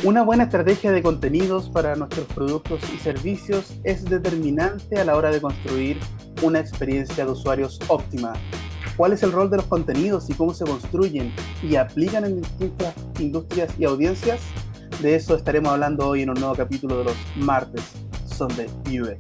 Una buena estrategia de contenidos para nuestros productos y servicios es determinante a la hora de construir una experiencia de usuarios óptima. ¿Cuál es el rol de los contenidos y cómo se construyen y aplican en distintas industrias y audiencias? De eso estaremos hablando hoy en un nuevo capítulo de los martes son de UX.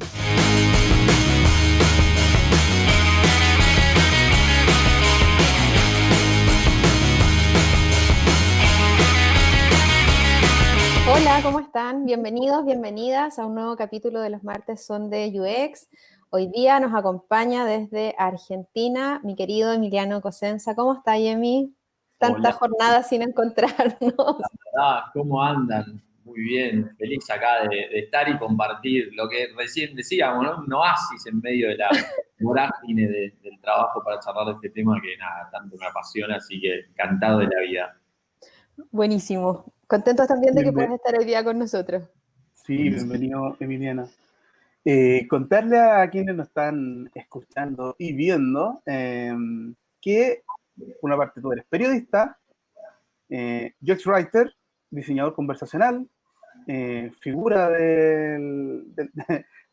Hola, ¿cómo están? Bienvenidos, bienvenidas a un nuevo capítulo de los martes son de UX. Hoy día nos acompaña desde Argentina mi querido Emiliano Cosenza. ¿Cómo está, Emi? Tantas Hola, jornadas sin encontrarnos. ¿cómo andan? Muy bien, feliz acá de estar y compartir lo que recién decíamos, ¿no? Un oasis en medio de la vorágine del trabajo para charlar de este tema que nada, tanto me apasiona, así que encantado de la vida. Buenísimo. Contentos también de que puedas Bienve- estar hoy día con nosotros. sí, Buenísimo. bienvenido, Emiliana. Contarle a quienes nos están escuchando y viendo que, por una parte, tú eres periodista, UX writer, diseñador conversacional, figura de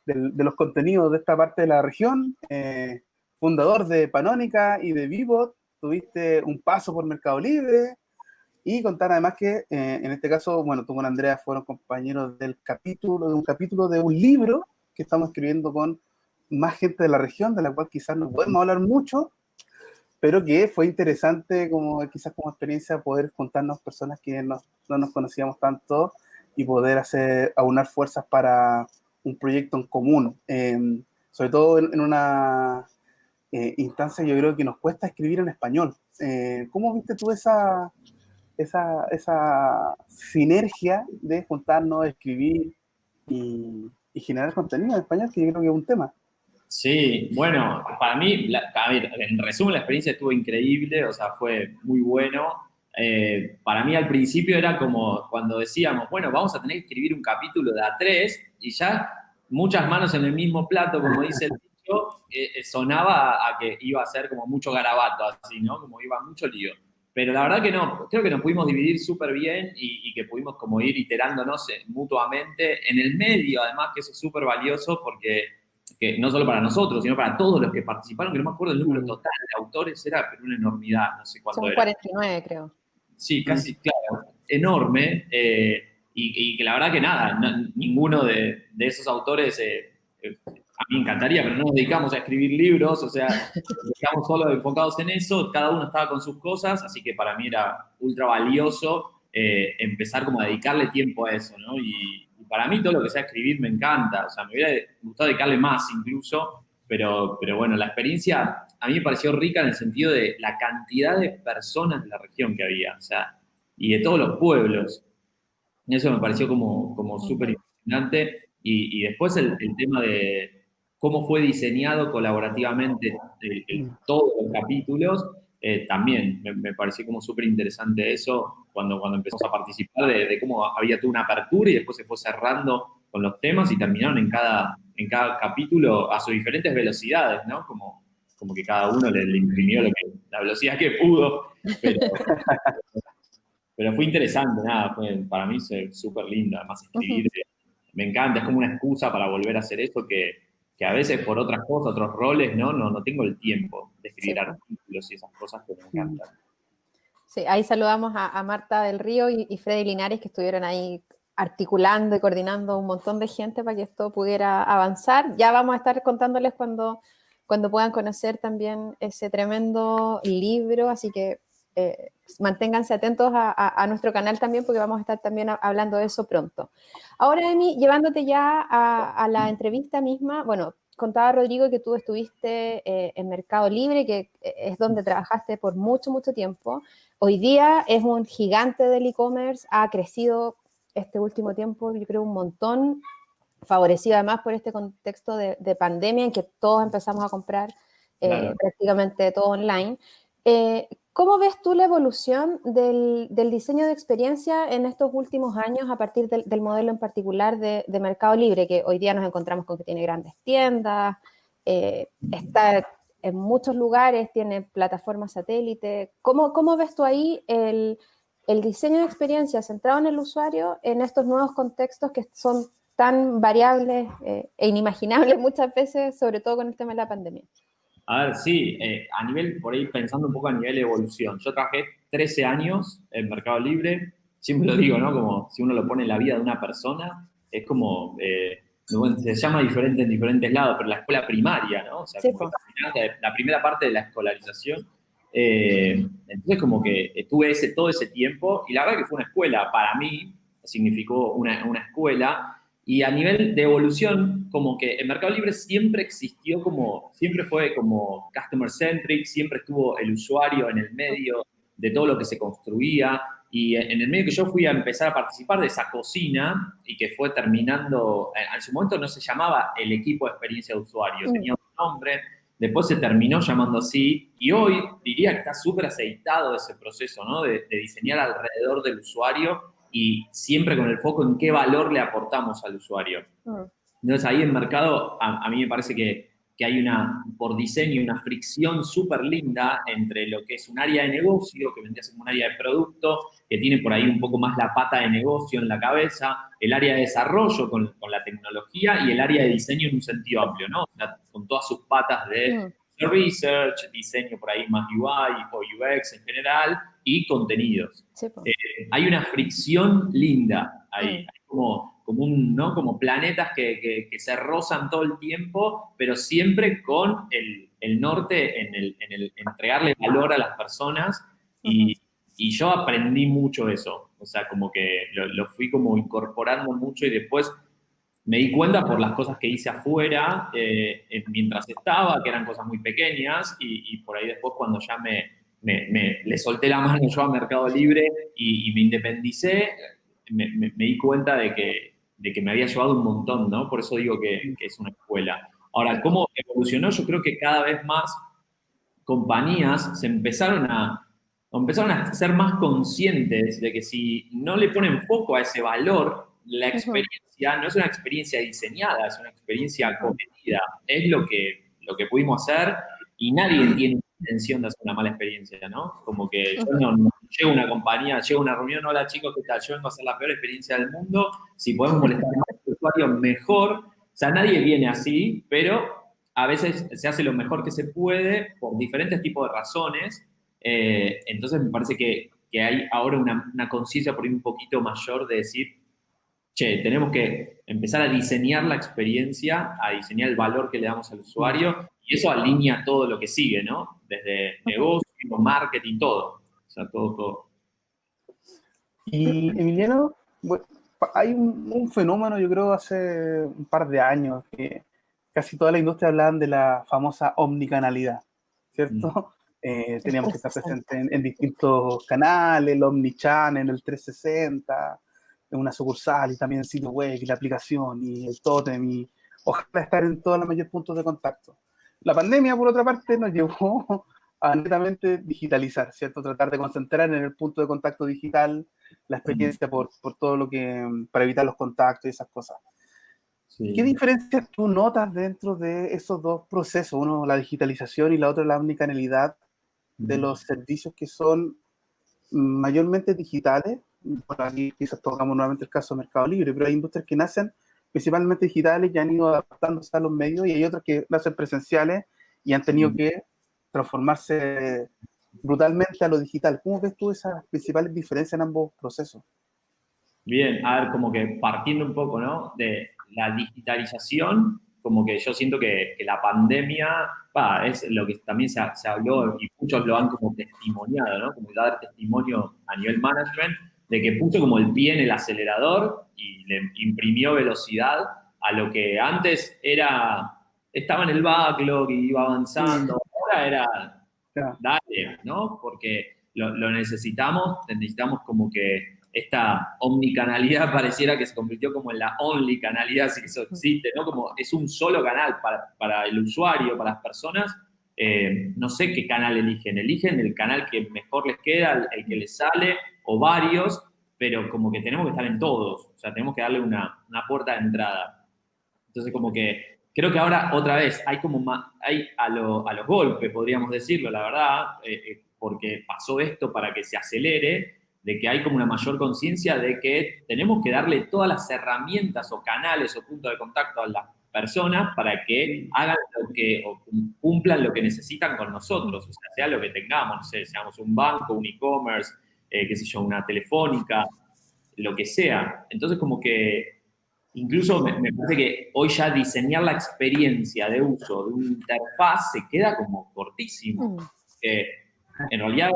los contenidos de esta parte de la región, fundador de Panónica y de Vivot, tuviste un paso por Mercado Libre, y contar además que en este caso, bueno, tú con Andrea fueron compañeros de un capítulo de un libro que estamos escribiendo con más gente de la región, de la cual quizás no podemos hablar mucho, pero que fue interesante quizás como experiencia poder juntarnos personas que no nos conocíamos tanto y poder aunar fuerzas para un proyecto en común. Sobre todo en una instancia yo creo que nos cuesta escribir en español. ¿Cómo viste tú esa sinergia de juntarnos, escribir y generar contenido en español, que yo creo que es un tema? Sí, bueno, para mí, a ver, en resumen, la experiencia estuvo increíble, o sea, fue muy bueno. Para mí al principio era como cuando decíamos, bueno, vamos a tener que escribir un capítulo de A3 y ya muchas manos en el mismo plato, como dice el dicho, sonaba a que iba a ser como mucho garabato, así, ¿no? Como iba mucho lío. Pero la verdad que no, creo que nos pudimos dividir súper bien y que pudimos como ir iterándonos mutuamente en el medio, además que eso es súper valioso porque que no solo para nosotros, sino para todos los que participaron, que no me acuerdo el número Mm, total de autores, era pero una enormidad, no sé cuánto Son era. 49, creo. Sí, mm, casi, claro, enorme, y que la verdad que nada, ninguno de esos autores, a mí me encantaría, pero no nos dedicamos a escribir libros, o sea, estamos solo enfocados en eso, cada uno estaba con sus cosas, así que para mí era ultra valioso empezar como a dedicarle tiempo a eso, ¿no? Y para mí todo lo que sea escribir me encanta, o sea, me hubiera gustado dedicarle más incluso, pero bueno, la experiencia a mí me pareció rica en el sentido de la cantidad de personas de la región que había, o sea, y de todos los pueblos. Eso me pareció como súper impresionante. Y después el tema de cómo fue diseñado colaborativamente mm. todos los capítulos, también me pareció como súper interesante eso cuando empezamos a participar de cómo había toda una apertura y después se fue cerrando con los temas y terminaron en cada capítulo a sus diferentes velocidades, ¿no? Como que cada uno le imprimió la velocidad que pudo, pero, pero fue interesante, nada, para mí fue súper lindo, además escribir, me encanta, es como una excusa para volver a hacer eso que a veces por otras cosas, otros roles, ¿no? No tengo el tiempo de Sí, escribir pues. artículos y esas cosas que me encantan. Sí, ahí saludamos a Marta del Río y Freddy Linares, que estuvieron ahí articulando y coordinando un montón de gente para que esto pudiera avanzar. Ya vamos a estar contándoles cuando puedan conocer también ese tremendo libro, así que manténganse atentos a nuestro canal también, porque vamos a estar también hablando de eso pronto. Ahora, Emi, llevándote ya a la entrevista misma, bueno, contaba Rodrigo que tú estuviste en Mercado Libre, que es donde trabajaste por mucho, mucho tiempo. Hoy día es un gigante del e-commerce, ha crecido este último tiempo, yo creo, un montón, favorecido además por este contexto de pandemia en que todos empezamos a comprar Claro. prácticamente todo online. ¿Cómo ves tú la evolución del diseño de experiencia en estos últimos años a partir del modelo en particular de Mercado Libre, que hoy día nos encontramos con que tiene grandes tiendas, está en muchos lugares, tiene plataformas satélite? ¿Cómo ves tú ahí el diseño de experiencia centrado en el usuario en estos nuevos contextos que son tan variables e inimaginables muchas veces, sobre todo con el tema de la pandemia. A ver, sí, a nivel, por ahí pensando un poco a nivel de evolución. Yo trabajé 13 años en Mercado Libre, siempre lo digo, ¿no? Como si uno lo pone en la vida de una persona, es como, bueno, se llama diferente en diferentes lados, pero la escuela primaria, ¿no? O sea, Sí, como que la primera parte de la escolarización. Entonces, como que estuve todo ese tiempo, y la verdad que fue una escuela, para mí, significó una escuela. Y a nivel de evolución, como que el Mercado Libre siempre existió siempre fue como customer centric, siempre estuvo el usuario en el medio de todo lo que se construía. Y en el medio que yo fui a empezar a participar de esa cocina y que fue terminando, en su momento no se llamaba el equipo de experiencia de usuario, tenía un nombre, después se terminó llamando así y hoy diría que está súper aceitado ese proceso, ¿no? De diseñar alrededor del usuario y siempre con el foco en qué valor le aportamos al usuario. Entonces ahí en mercado a mí me parece que hay por diseño, una fricción súper linda entre lo que es un área de negocio, que vendría a ser un área de producto, que tiene por ahí un poco más la pata de negocio en la cabeza, el área de desarrollo con la tecnología y el área de diseño en un sentido amplio, ¿no? O sea, con todas sus patas de research, diseño por ahí más UI o UX en general y contenidos. Sí, hay una fricción linda ahí. Hay como planetas que se rozan todo el tiempo, pero siempre con el norte en entregarle valor a las personas y yo aprendí mucho eso. O sea, como que lo fui como incorporando mucho y después me di cuenta por las cosas que hice afuera mientras estaba, que eran cosas muy pequeñas, y por ahí después cuando ya le solté la mano yo a Mercado Libre y me independicé, me di cuenta de que me había llevado un montón, ¿no? Por eso digo que es una escuela. Ahora, ¿cómo evolucionó? Yo creo que cada vez más compañías empezaron a ser más conscientes de que si no le ponen foco a ese valor, la experiencia no es una experiencia diseñada, es una experiencia cometida. Es lo que pudimos hacer y nadie tiene intención de hacer una mala experiencia, ¿no? Como que yo no llego a una compañía, llego a una reunión, hola chicos, ¿qué tal? Yo vengo a hacer la peor experiencia del mundo, si podemos molestar más al usuario, mejor. O sea, nadie viene así, pero a veces se hace lo mejor que se puede por diferentes tipos de razones. Entonces me parece que hay ahora una conciencia por ahí un poquito mayor de decir, che, tenemos que empezar a diseñar la experiencia, a diseñar el valor que le damos al usuario, y eso alinea todo lo que sigue, ¿no? Desde negocio, marketing, todo. O sea, todo. Y Emiliano, bueno, hay un fenómeno, yo creo, hace un par de años, que casi toda la industria hablaban de la famosa omnicanalidad, ¿cierto? Teníamos que estar presentes en distintos canales, el Omnichannel, el 360, en una sucursal y también el sitio web y la aplicación y el tótem y ojalá estar en todos los mayores puntos de contacto. La pandemia, por otra parte, nos llevó a netamente digitalizar, ¿cierto? Tratar de concentrar en el punto de contacto digital la experiencia por todo lo que, para evitar los contactos y esas cosas. Sí. ¿Qué diferencias tú notas dentro de esos dos procesos? Uno, la digitalización y la otra, la omnicanalidad de los servicios que son mayormente digitales. Por aquí quizás tocamos nuevamente el caso de Mercado Libre, pero hay industrias que nacen principalmente digitales y han ido adaptándose a los medios y hay otras que nacen presenciales y han tenido que transformarse brutalmente a lo digital. ¿Cómo ves tú esas principales diferencias en ambos procesos? Bien, a ver, como que partiendo un poco, ¿no? De la digitalización, como que yo siento que la pandemia, es lo que también se habló y muchos lo han como testimoniado, ¿no? Como dar testimonio a nivel management, de que puso como el pie en el acelerador y le imprimió velocidad a lo que antes estaba en el backlog y iba avanzando, ahora era, dale, ¿no? Porque lo necesitamos como que esta omnicanalidad pareciera que se convirtió como en la only canalidad, si eso existe, ¿no? Como es un solo canal para el usuario, para las personas. No sé qué canal eligen el canal que mejor les queda, el que les sale, o varios, pero como que tenemos que estar en todos, o sea, tenemos que darle una puerta de entrada. Entonces, como que creo que ahora, otra vez, hay a los golpes, podríamos decirlo, la verdad, porque pasó esto para que se acelere, de que hay como una mayor conciencia de que tenemos que darle todas las herramientas o canales o puntos de contacto a las personas para que hagan lo que, o cumplan lo que necesitan con nosotros, o sea lo que tengamos, no sé, seamos un banco, un e-commerce, qué sé yo, una telefónica, lo que sea. Entonces, como que incluso me parece que hoy ya diseñar la experiencia de uso de una interfaz se queda como cortísimo. En realidad,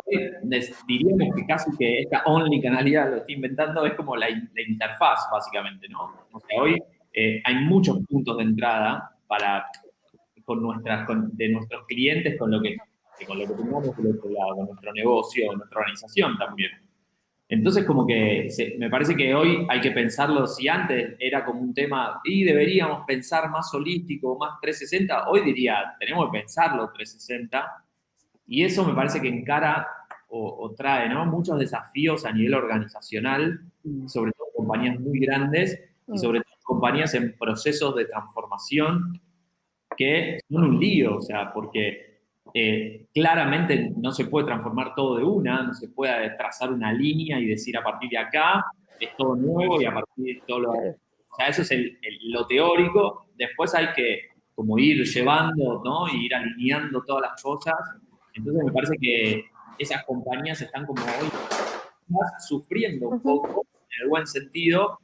diríamos que casi que esta omnicanalidad, lo estoy inventando, es como la interfaz, básicamente, ¿no? O sea, hoy hay muchos puntos de entrada de nuestros clientes con lo que tengamos del otro lado, con nuestro negocio, nuestra organización también. Entonces, como que me parece que hoy hay que pensarlo, si antes era como un tema y deberíamos pensar más holístico, más 360, hoy diría, tenemos que pensarlo 360, y eso me parece que encara o trae, ¿no?, muchos desafíos a nivel organizacional, sobre todo compañías muy grandes y sobre todo compañías en procesos de transformación que son un lío, o sea, porque claramente no se puede transformar todo de una, no se puede trazar una línea y decir a partir de acá es todo nuevo y a partir de todo lo... O sea, eso es lo teórico. Después hay que como ir llevando, ¿no?, y ir alineando todas las cosas. Entonces me parece que esas compañías están como hoy sufriendo un poco, en el buen sentido,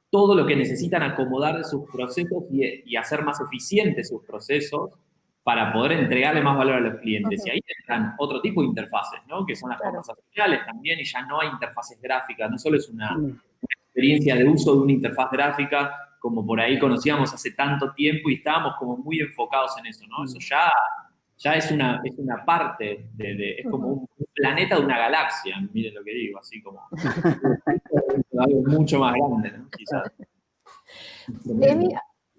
todo lo que necesitan acomodar de sus procesos y hacer más eficientes sus procesos para poder entregarle más valor a los clientes. Y ahí entran otro tipo de interfaces, ¿no?, que son las conversacionales también, y ya no hay interfaces gráficas, no solo es una experiencia de uso de una interfaz gráfica como por ahí conocíamos hace tanto tiempo y estábamos como muy enfocados en eso, ¿no? Eso ya es una parte, es como un planeta de una galaxia, miren lo que digo, así como algo mucho más grande, ¿no? Quizás. Emi,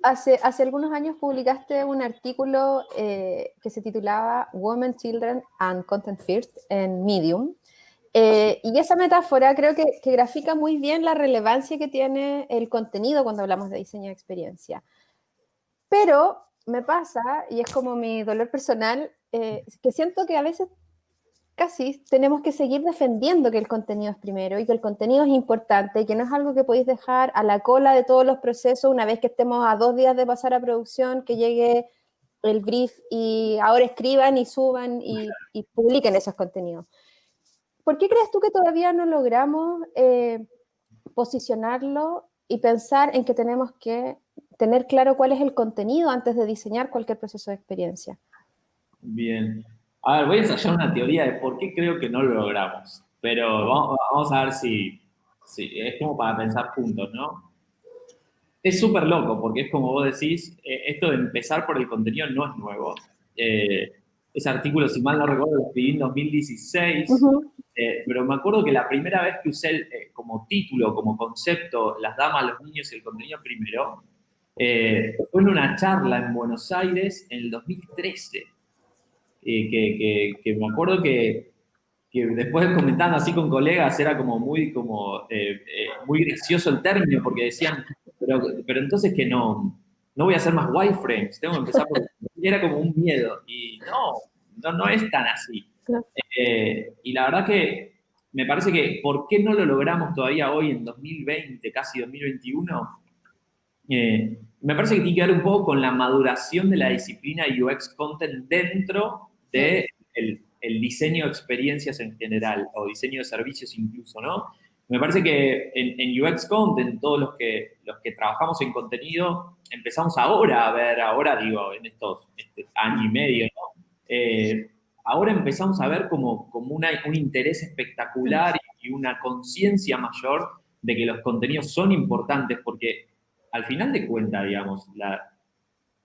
hace algunos años publicaste un artículo que se titulaba Women, Children and Content First en Medium. Y esa metáfora creo que grafica muy bien la relevancia que tiene el contenido cuando hablamos de diseño de experiencia. Pero me pasa, y es como mi dolor personal, que siento que a veces casi tenemos que seguir defendiendo que el contenido es primero y que el contenido es importante y que no es algo que podéis dejar a la cola de todos los procesos una vez que estemos a 2 días de pasar a producción, que llegue el brief y ahora escriban y suban y publiquen esos contenidos. ¿Por qué crees tú que todavía no logramos posicionarlo y pensar en que tenemos que tener claro cuál es el contenido antes de diseñar cualquier proceso de experiencia? Bien. A ver, voy a ensayar una teoría de por qué creo que no lo logramos. Pero vamos a ver si es como para pensar juntos, ¿no? Es súper loco, porque es como vos decís, esto de empezar por el contenido no es nuevo. Ese artículo, si mal no recuerdo, lo escribí en 2016, pero me acuerdo que la primera vez que usé como título, como concepto, las damas, los niños y el contenido primero, fue en una charla en Buenos Aires en el 2013. Que me acuerdo que después comentando así con colegas era como muy gracioso el término, porque decían, pero entonces que no voy a hacer más wireframes, tengo que empezar por... Era como un miedo, y no es tan así. Y la verdad que me parece que ¿por qué no lo logramos todavía hoy en 2020, casi 2021? Me parece que tiene que ver un poco con la maduración de la disciplina UX Content dentro del diseño de experiencias en general, o diseño de servicios incluso, ¿no? Me parece que en UX Content, todos los que trabajamos en contenido, empezamos ahora a ver, digo, en estos año y medio, ¿no? Ahora empezamos a ver como un interés espectacular y una conciencia mayor de que los contenidos son importantes, porque al final de cuentas, digamos,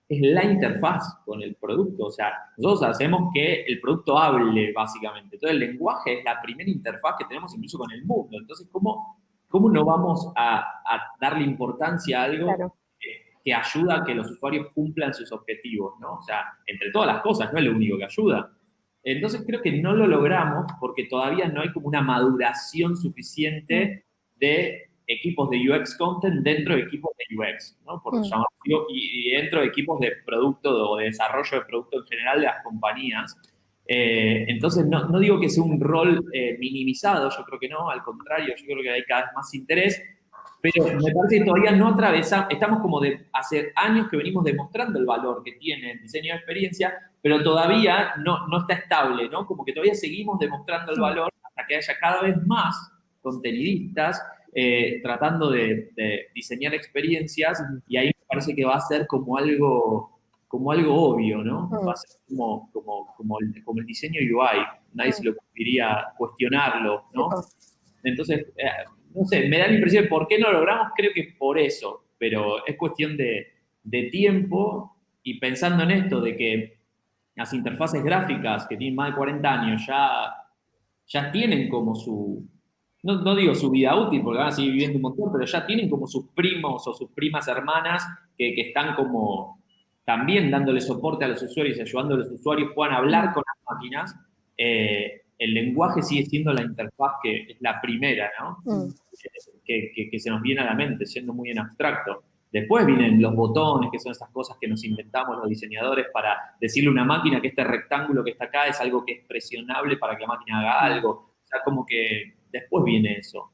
es la interfaz con el producto. O sea, nosotros hacemos que el producto hable, básicamente. Entonces, el lenguaje es la primera interfaz que tenemos incluso con el mundo. Entonces, ¿cómo no vamos a darle importancia a algo que ayuda a que los usuarios cumplan sus objetivos, ¿no? O sea, entre todas las cosas, no es lo único que ayuda. Entonces, creo que no lo logramos porque todavía no hay como una maduración suficiente de equipos de UX Content dentro de equipos de UX, ¿no? Por llamarlo, y dentro de equipos de producto o de desarrollo de producto en general de las compañías. Entonces, no digo que sea un rol minimizado, yo creo que no, al contrario, yo creo que hay cada vez más interés, pero me parece que todavía no atravesamos, estamos como de hace años que venimos demostrando el valor que tiene el diseño de experiencia, pero todavía no está estable, ¿no? Como que todavía seguimos demostrando el valor hasta que haya cada vez más contenidistas tratando de diseñar experiencias, y ahí me parece que va a ser como algo obvio, ¿no? Va a ser como el diseño UI, nadie se le ocurriría cuestionarlo, ¿no? Entonces, no sé, me da la impresión de por qué no lo logramos, creo que por eso, pero es cuestión de tiempo, y pensando en esto de que las interfaces gráficas que tienen más de 40 años ya tienen como no digo su vida útil, porque van a seguir viviendo un montón, pero ya tienen como sus primos o sus primas hermanas que están como también dándole soporte a los usuarios y ayudando a los usuarios puedan hablar con las máquinas. El lenguaje sigue siendo la interfaz que es la primera, ¿no? Que se nos viene a la mente, siendo muy en abstracto. Después vienen los botones, que son esas cosas que nos inventamos los diseñadores para decirle a una máquina que este rectángulo que está acá es algo que es presionable para que la máquina haga algo. O sea, como que después viene eso.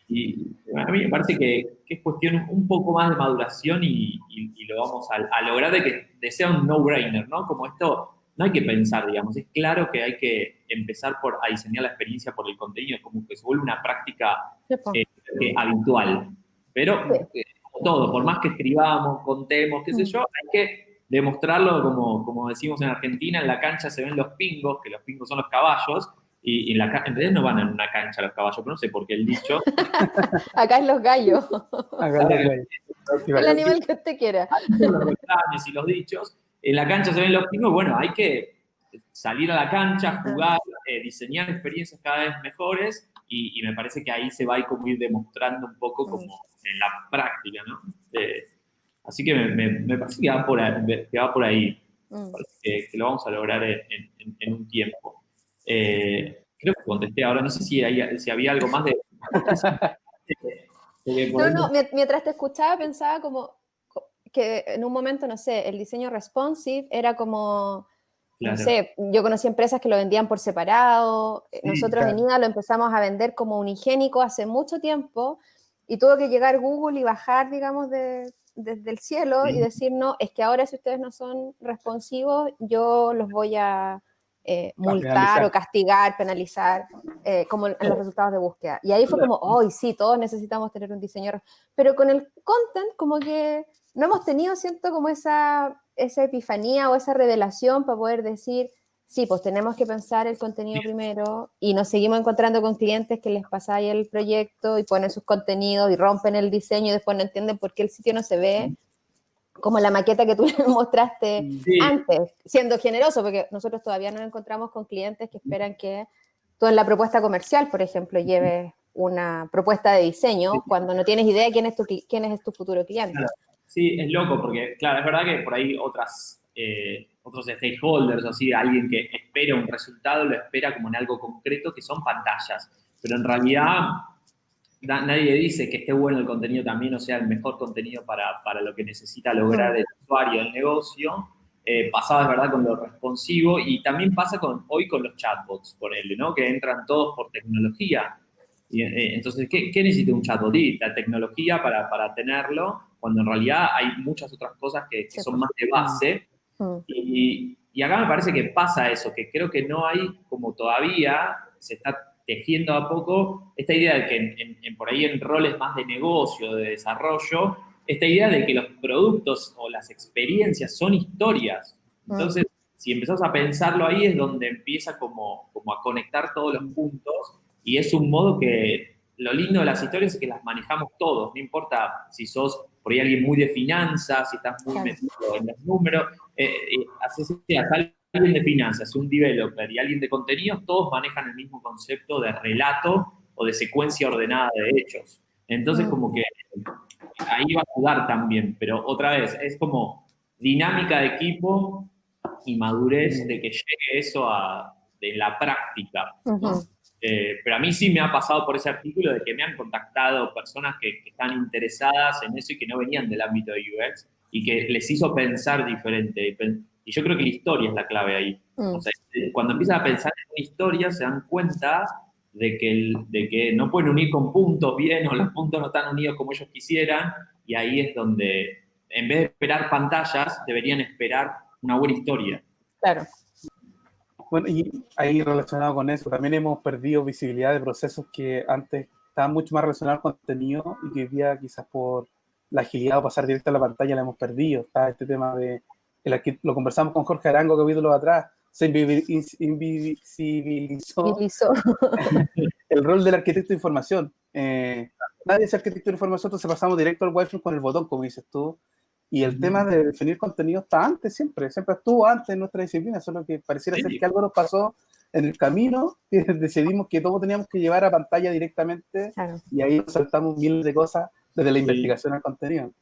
Y a mí me parece que es cuestión un poco más de maduración y lo vamos a lograr de que sea un no-brainer, ¿no? Como esto no hay que pensar, digamos, es claro que hay que empezar a diseñar la experiencia por el contenido, como que se vuelve una práctica habitual. Pero, como todo, por más que escribamos, contemos, qué sé yo, hay que demostrarlo, como decimos en Argentina, en la cancha se ven los pingos, que los pingos son los caballos, y en realidad no van en una cancha los caballos, pero no sé por qué el dicho. Acá es los gallos. Acá los gallos. El animal que usted quiera. Los refranes y los dichos. En la cancha se ven los pingos, bueno, hay que salir a la cancha, jugar, diseñar experiencias cada vez mejores, y me parece que ahí se va a como ir demostrando un poco como en la práctica, ¿no? Así que me parece que va por ahí. Parece que lo vamos a lograr en un tiempo. Creo que contesté ahora, no sé si había algo más de... No, mientras te escuchaba pensaba como que en un momento, no sé, el diseño responsive era como, claro. No sé, yo conocí empresas que lo vendían por separado, nosotros en IA lo empezamos a vender como unigénico hace mucho tiempo, y tuvo que llegar Google y bajar, digamos, desde el cielo y decir, no, es que ahora si ustedes no son responsivos, yo los voy a multar o castigar, penalizar, como en los resultados de búsqueda. Y ahí fue como, hoy sí, todos necesitamos tener un diseñador. Pero con el content, como que no hemos tenido, siento, como esa epifanía o esa revelación para poder decir, sí, pues tenemos que pensar el contenido primero, y nos seguimos encontrando con clientes que les pasa ahí el proyecto y ponen sus contenidos y rompen el diseño y después no entienden por qué el sitio no se ve como la maqueta que tú les mostraste antes, siendo generoso, porque nosotros todavía nos encontramos con clientes que esperan que tú en la propuesta comercial, por ejemplo, lleves una propuesta de diseño cuando no tienes idea de quién es tu futuro cliente. Claro. Sí, es loco porque, claro, es verdad que por ahí otros stakeholders, o así, alguien que espera un resultado, lo espera como en algo concreto, que son pantallas. Pero en realidad nadie dice que esté bueno el contenido también, o sea, el mejor contenido para lo que necesita lograr el usuario, el negocio. Pasaba, es verdad, con lo responsivo, y también pasa hoy con los chatbots, por él, ¿no? Que entran todos por tecnología. Y, entonces, ¿qué necesita un chatbot? La tecnología para tenerlo, cuando en realidad hay muchas otras cosas que son más de base. Y acá me parece que pasa eso, que creo que no hay, como todavía se está tejiendo a poco, esta idea de que por ahí en roles más de negocio, de desarrollo, esta idea de que los productos o las experiencias son historias. Entonces, si empezás a pensarlo ahí, es donde empieza como a conectar todos los puntos, y es un modo que lo lindo de las historias es que las manejamos todos, no importa si sos por ahí alguien muy de finanzas, si estás muy metido en los números, alguien de finanzas, un developer y alguien de contenidos, todos manejan el mismo concepto de relato o de secuencia ordenada de hechos. Entonces, como que ahí va a ayudar también, pero otra vez, es como dinámica de equipo y madurez de que llegue eso de la práctica, ¿no? Pero a mí sí me ha pasado por ese artículo de que me han contactado personas que están interesadas en eso y que no venían del ámbito de UX y que les hizo pensar diferente. Y yo creo que la historia es la clave ahí. O sea, cuando empiezan a pensar en una historia se dan cuenta de que no pueden unir con puntos bien o los puntos no están unidos como ellos quisieran y ahí es donde, en vez de esperar pantallas, deberían esperar una buena historia. Claro. Bueno, y ahí relacionado con eso, también hemos perdido visibilidad de procesos que antes estaban mucho más relacionados al contenido y que hoy día quizás por la agilidad o pasar directo a la pantalla la hemos perdido. Está este tema de, lo conversamos con Jorge Arango capítulos atrás, se invisibilizó el rol del arquitecto de información. Nadie es arquitecto de información, entonces pasamos directo al wireframe con el botón, como dices tú. Y el tema de definir contenido está antes, siempre estuvo antes en nuestra disciplina, solo que pareciera ser que algo nos pasó en el camino, que decidimos que todo teníamos que llevar a pantalla directamente, y ahí nos saltamos miles de cosas desde la investigación al contenido.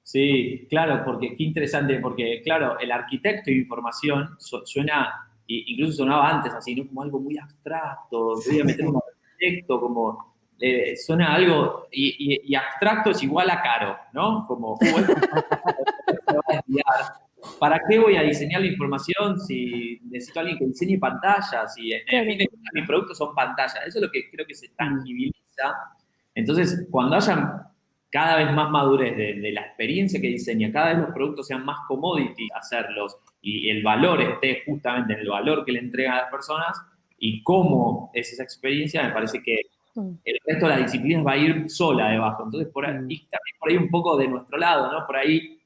Sí, claro, porque qué interesante, porque claro, el arquitecto de información suena, incluso sonaba antes así, ¿no? Como algo muy abstracto, obviamente como arquitecto, como suena algo, y abstracto es igual a caro, ¿no? Como, esto me va a desviar. ¿Para qué voy a diseñar la información si necesito a alguien que diseñe pantallas? Y en fin de cuentas mis productos son pantallas. Eso es lo que creo que se tangibiliza. Entonces, cuando hayan cada vez más madurez de la experiencia que diseña, cada vez los productos sean más commodity hacerlos y el valor esté justamente en el valor que le entregan a las personas y cómo es esa experiencia, me parece que el resto de las disciplinas va a ir sola debajo. Entonces, por ahí, y también por ahí un poco de nuestro lado, ¿no? Por ahí,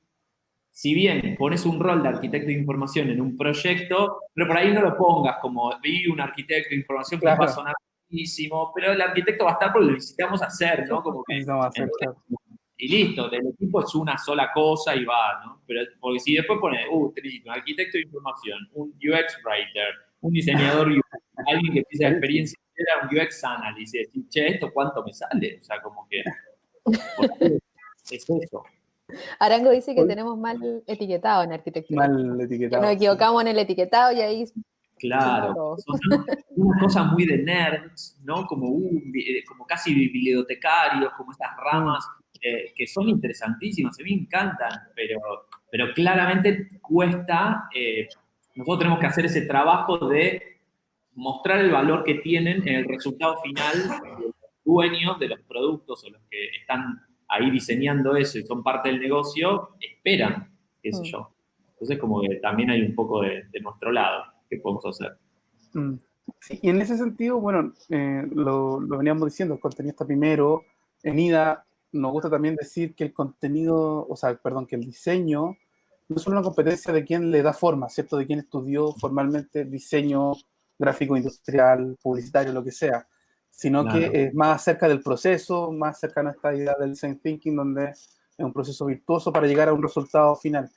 si bien pones un rol de arquitecto de información en un proyecto, pero por ahí no lo pongas como vi un arquitecto de información que va a sonar muchísimo, pero el arquitecto va a estar porque lo necesitamos hacer, ¿no? Como que, y listo, el equipo es una sola cosa y va, ¿no? Pero porque si después pones, un arquitecto de información, un UX writer, un diseñador UX, alguien que empiece la experiencia, era un UX analyst, y decir, che, ¿esto cuánto me sale? O sea, como que es eso. Arango dice que tenemos mal etiquetado en arquitectura. Mal etiquetado. Que nos equivocamos en el etiquetado y ahí... Claro, son una cosa muy de nerds, ¿no? Como casi bibliotecarios, como estas ramas que son interesantísimas, a mí me encantan, pero claramente cuesta, nosotros tenemos que hacer ese trabajo de mostrar el valor que tienen en el resultado final de los dueños de los productos o los que están ahí diseñando eso y son parte del negocio, esperan, qué sé yo. Entonces como que también hay un poco de nuestro lado que podemos hacer. Sí, y en ese sentido, bueno, lo veníamos diciendo, el contenido está primero. En IDA nos gusta también decir que el contenido, que el diseño no es solo una competencia de quien le da forma, ¿cierto? De quien estudió formalmente diseño gráfico, industrial, publicitario, lo que sea, sino que es más cerca del proceso, más cercano a esta idea del design thinking, donde es un proceso virtuoso para llegar a un resultado final.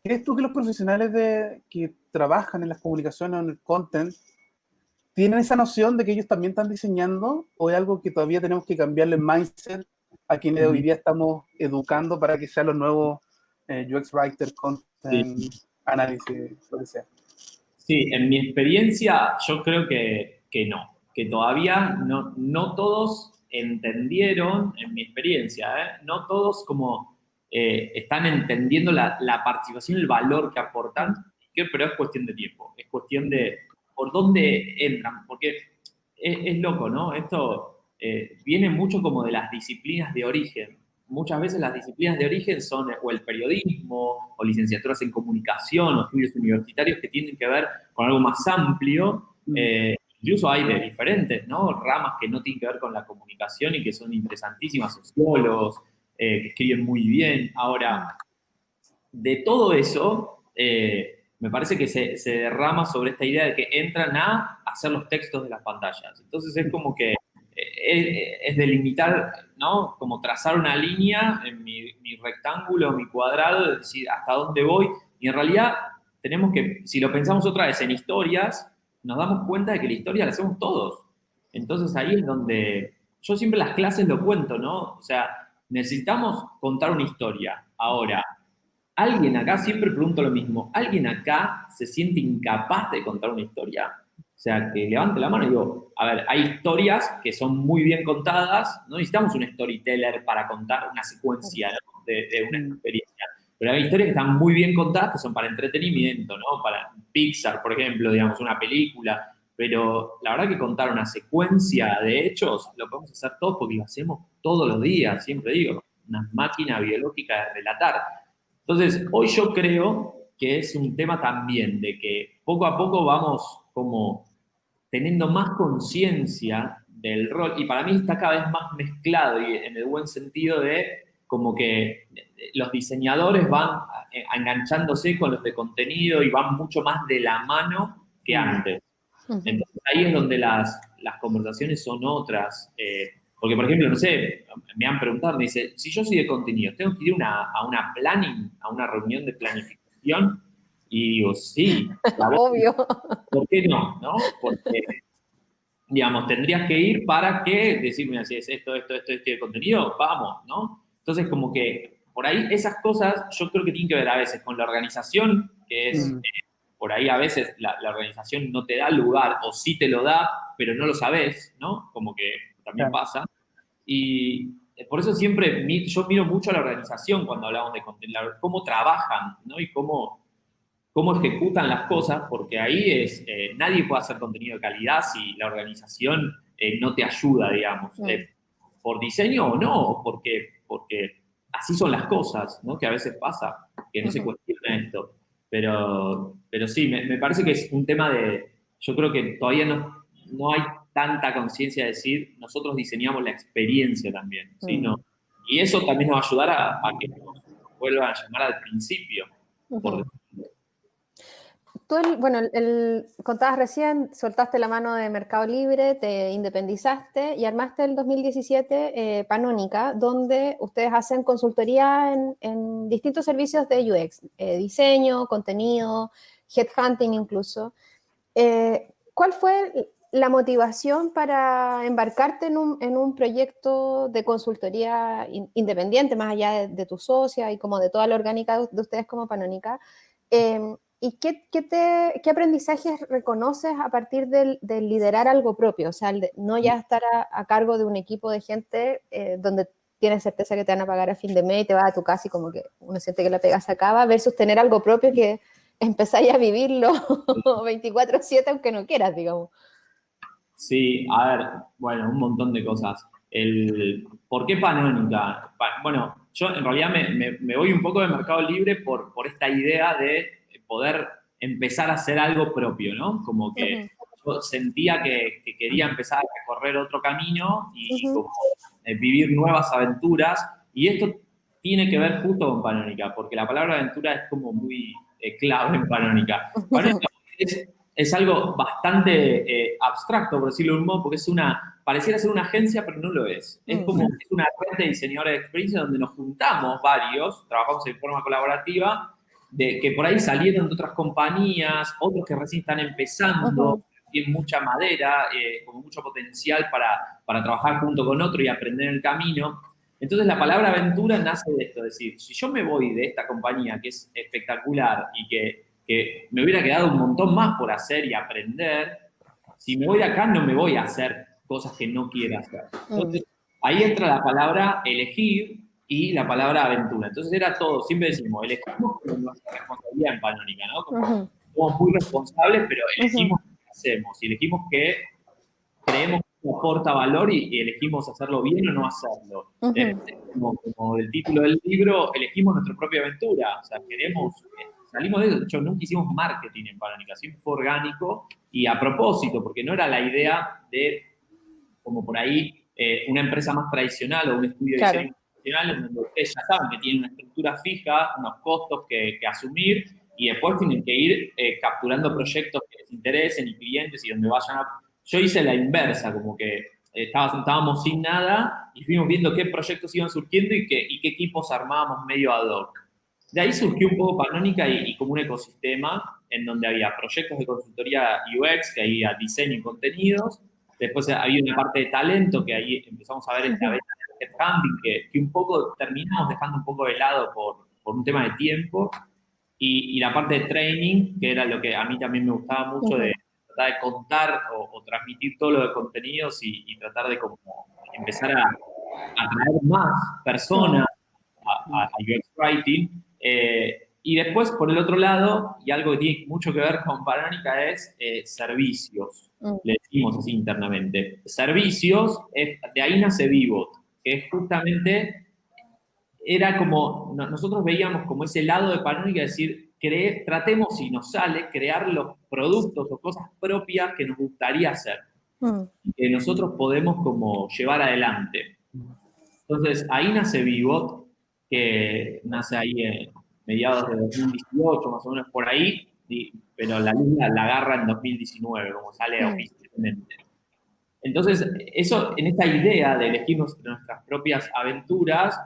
¿Crees tú que los profesionales que trabajan en las comunicaciones o en el content tienen esa noción de que ellos también están diseñando, o es algo que todavía tenemos que cambiarle el mindset a quienes hoy día estamos educando para que sean los nuevos UX writer, content, análisis, lo que sea? Sí, en mi experiencia yo creo que no, que todavía no todos entendieron, en mi experiencia, no todos como están entendiendo la participación, el valor que aportan, pero es cuestión de tiempo, es cuestión de por dónde entran, porque es loco, ¿no? Esto viene mucho como de las disciplinas de origen. Muchas veces las disciplinas de origen son o el periodismo, o licenciaturas en comunicación, o estudios universitarios que tienen que ver con algo más amplio. Incluso hay de diferentes, ¿no? Ramas que no tienen que ver con la comunicación y que son interesantísimas, sociólogos, que escriben muy bien. Ahora, de todo eso, me parece que se derrama sobre esta idea de que entran a hacer los textos de las pantallas. Entonces es como que es delimitar, ¿no? Como trazar una línea en mi rectángulo, mi cuadrado, es decir, hasta dónde voy. Y en realidad tenemos que, si lo pensamos otra vez en historias, nos damos cuenta de que la historia la hacemos todos. Entonces ahí es donde yo siempre en las clases lo cuento, ¿no? O sea, necesitamos contar una historia. Ahora, alguien acá, siempre pregunto lo mismo, ¿alguien acá se siente incapaz de contar una historia? O sea, que levante la mano y digo, a ver, hay historias que son muy bien contadas, no necesitamos un storyteller para contar una secuencia, ¿no? de una experiencia. pero hay historias que están muy bien contadas que son para entretenimiento, ¿no? Para Pixar, por ejemplo, digamos, una película. Pero la verdad que contar una secuencia de hechos lo podemos hacer todos porque lo hacemos todos los días, siempre digo, una máquina biológica de relatar. Entonces, hoy yo creo que es un tema también de que poco a poco vamos como teniendo más conciencia del rol, y para mí está cada vez más mezclado, y en el buen sentido de como que los diseñadores van enganchándose con los de contenido y van mucho más de la mano que antes. Entonces ahí es donde las conversaciones son otras. Porque, por ejemplo, no sé, me han preguntado, me dice, si yo soy de contenido, ¿tengo que ir a una planning, a una reunión de planificación? Y digo, sí. Obvio. ¿Por qué no? ¿No? Porque, digamos, tendrías que ir para que decirme si es esto de contenido, vamos, ¿no? Entonces, como que por ahí esas cosas yo creo que tienen que ver a veces con la organización, que es, por ahí a veces la organización no te da lugar, o sí te lo da, pero no lo sabes, ¿no? Como que también pasa. Y por eso siempre yo miro mucho a la organización cuando hablamos de contenido, cómo trabajan, ¿no? Y cómo ejecutan las cosas, porque ahí es, nadie puede hacer contenido de calidad si la organización no te ayuda, digamos, por diseño o no, porque así son las cosas, ¿no? Que a veces pasa, que no se cuestiona esto. Pero sí, me parece que es un tema yo creo que todavía no hay tanta conciencia de decir, nosotros diseñamos la experiencia también, ¿sí? ¿No? Y eso también nos va a ayudar a que nos vuelvan a llamar al principio, por Tú, bueno, contabas recién, soltaste la mano de Mercado Libre, te independizaste y armaste el 2017 Panónica, donde ustedes hacen consultoría en distintos servicios de UX, diseño, contenido, headhunting incluso. ¿Cuál fue la motivación para embarcarte en un proyecto de consultoría independiente, más allá de tu socia y como de toda la orgánica de ustedes como Panónica? ¿Y qué aprendizajes reconoces a partir del liderar algo propio? O sea, no ya estar a cargo de un equipo de gente donde tienes certeza que te van a pagar a fin de mes y te vas a tu casa y como que uno siente que la pega se acaba, versus tener algo propio que empezáis a vivirlo 24/7 aunque no quieras, digamos. Sí, a ver, bueno, un montón de cosas. ¿Por qué Panónica? Bueno, yo en realidad me voy un poco de Mercado Libre por esta idea de poder empezar a hacer algo propio, ¿no? Como que yo sentía que quería empezar a recorrer otro camino y como, vivir nuevas aventuras. Y esto tiene que ver justo con Panónica, porque la palabra aventura es como muy clave en Panónica. Panónica es algo bastante abstracto, por decirlo de un modo, porque pareciera ser una agencia, pero no lo es. Es como es una red de diseñadores de experiencia donde nos juntamos varios, trabajamos en forma colaborativa, que por ahí salieron de otras compañías, otros que recién están empezando, tienen mucha madera, como mucho potencial para trabajar junto con otro y aprender el camino. Entonces la palabra aventura nace de esto, es decir, si yo me voy de esta compañía que es espectacular y que me hubiera quedado un montón más por hacer y aprender, si me voy de acá no me voy a hacer cosas que no quiero hacer. Entonces, ahí entra la palabra elegir y la palabra aventura. Entonces era todo, siempre decimos, elegimos con nuestra responsabilidad en Panónica, ¿no? Como somos muy responsables, pero elegimos qué hacemos y elegimos que creemos que aporta valor y elegimos hacerlo bien o no hacerlo. Como el título del libro, elegimos nuestra propia aventura. O sea, salimos de eso. De hecho, nunca hicimos marketing en Panónica, siempre fue orgánico y a propósito, porque no era la idea de, como por ahí, una empresa más tradicional o un estudio de diseño tradicional, en donde ustedes ya saben que tienen una estructura fija, unos costos que asumir y después tienen que ir capturando proyectos que les interesen y clientes y donde vayan a... Yo hice la inversa, como que estábamos sin nada y fuimos viendo qué proyectos iban surgiendo y qué equipos armábamos medio ad hoc. De ahí surgió un poco Panónica y como un ecosistema en donde había proyectos de consultoría UX, que había diseño y contenidos. Después había una parte de talento, que ahí empezamos a ver esta vez de headhunting, que un poco terminamos dejando un poco de lado por un tema de tiempo. Y la parte de training, que era lo que a mí también me gustaba mucho, de tratar de contar o transmitir todo lo de contenidos y tratar de como empezar a atraer más personas a UX Writing. Y después, por el otro lado, y algo que tiene mucho que ver con Panónica es servicios, le decimos así internamente. Servicios, de ahí nace Vivot, que es justamente, era como, nosotros veíamos como ese lado de Panónica, decir, tratemos, si nos sale, crear los productos o cosas propias que nos gustaría hacer, que nosotros podemos como llevar adelante. Entonces, ahí nace Vivot, que nace ahí en mediados de 2018, más o menos por ahí, pero la luz la agarra en 2019, como sale oficialmente. Entonces, eso, en esta idea de elegir nuestras propias aventuras,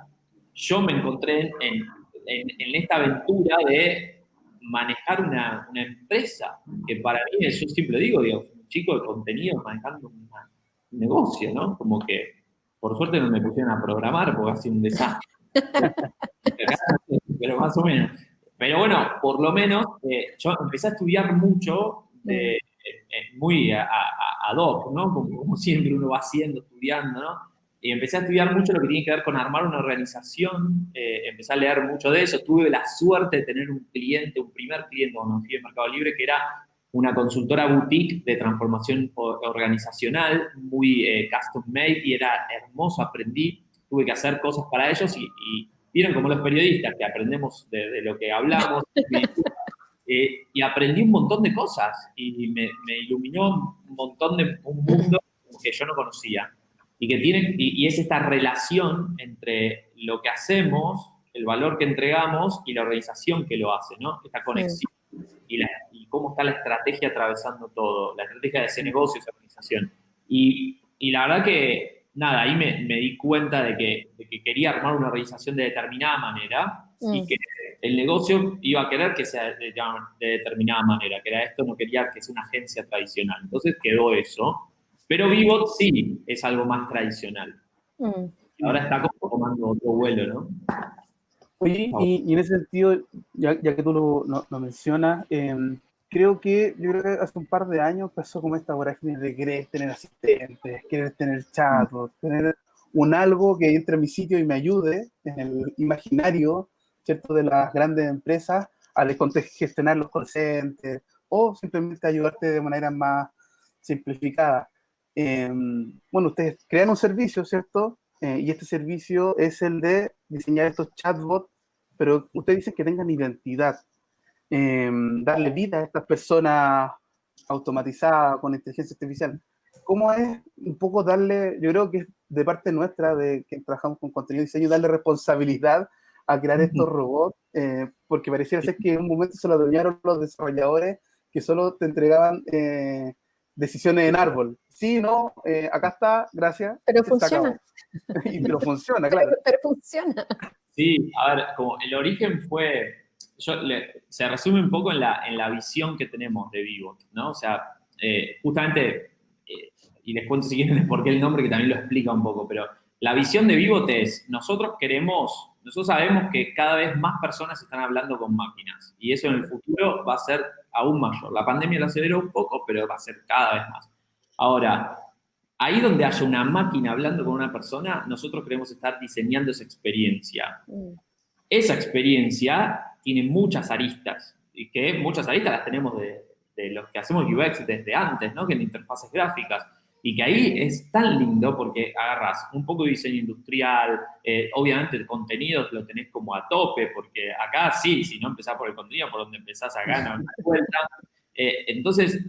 yo me encontré en esta aventura de manejar una empresa, que para mí, yo siempre digo, un chico de contenido manejando un negocio, ¿no? Como que, por suerte no me pusieron a programar porque ha sido un desastre. Pero más o menos. Pero bueno, por lo menos, yo empecé a estudiar mucho, muy ad hoc, ¿no? Como siempre uno va haciendo, estudiando, ¿no? Y empecé a estudiar mucho lo que tiene que ver con armar una organización, empecé a leer mucho de eso, tuve la suerte de tener un primer cliente cuando fui en Mercado Libre, que era una consultora boutique de transformación organizacional, muy custom made, y era hermoso, aprendí, tuve que hacer cosas para ellos y vieron como los periodistas que aprendemos de lo que hablamos, y aprendí un montón de cosas y me iluminó un montón de un mundo que yo no conocía y que tiene, y es esta relación entre lo que hacemos, el valor que entregamos y la organización que lo hace, ¿no? Esta conexión y cómo está la estrategia atravesando todo, la estrategia de ese negocio, esa organización. Y la verdad que, nada, ahí me di cuenta de que quería armar una organización de determinada manera y que el negocio iba a querer que sea de determinada manera, que era esto, no quería que sea una agencia tradicional. Entonces quedó eso. Pero Vivot sí es algo más tradicional. Y ahora está como tomando otro vuelo, ¿no? Oye, y en ese sentido, ya que tú lo mencionas, yo creo que hace un par de años pasó como esta vorágine de querer tener asistentes, querer tener chatbots, tener un algo que entre a mi sitio y me ayude en el imaginario, ¿cierto?, de las grandes empresas a gestionar los call centers o simplemente ayudarte de manera más simplificada. Bueno, ustedes crean un servicio, ¿cierto? Y este servicio es el de diseñar estos chatbots, pero ustedes dicen que tengan identidad. Darle vida a estas personas automatizadas con inteligencia artificial. ¿Cómo es un poco darle, yo creo que es de parte nuestra, de que trabajamos con contenido de diseño, darle responsabilidad a crear estos robots? Porque pareciera ser que en un momento se lo adueñaron los desarrolladores que solo te entregaban decisiones en árbol. Sí, no, acá está, gracias. Pero funciona. Pero funciona, claro. Pero funciona. Sí, a ver, como el origen fue, se resume un poco en la visión que tenemos de Vivot, ¿no? O sea, justamente, y les cuento si quieren por qué el nombre, que también lo explica un poco, pero la visión de Vivot es, nosotros sabemos que cada vez más personas están hablando con máquinas, y eso en el futuro va a ser aún mayor. La pandemia lo aceleró un poco, pero va a ser cada vez más. Ahora, ahí donde haya una máquina hablando con una persona, nosotros queremos estar diseñando esa experiencia. Esa experiencia tiene muchas aristas, y que muchas aristas las tenemos de los que hacemos UX desde antes, ¿no? Que en interfaces gráficas, y que ahí es tan lindo porque agarras un poco de diseño industrial, obviamente el contenido lo tenés como a tope, porque acá sí, si no empezás por el contenido, por donde empezás acá no hay vuelta. Entonces,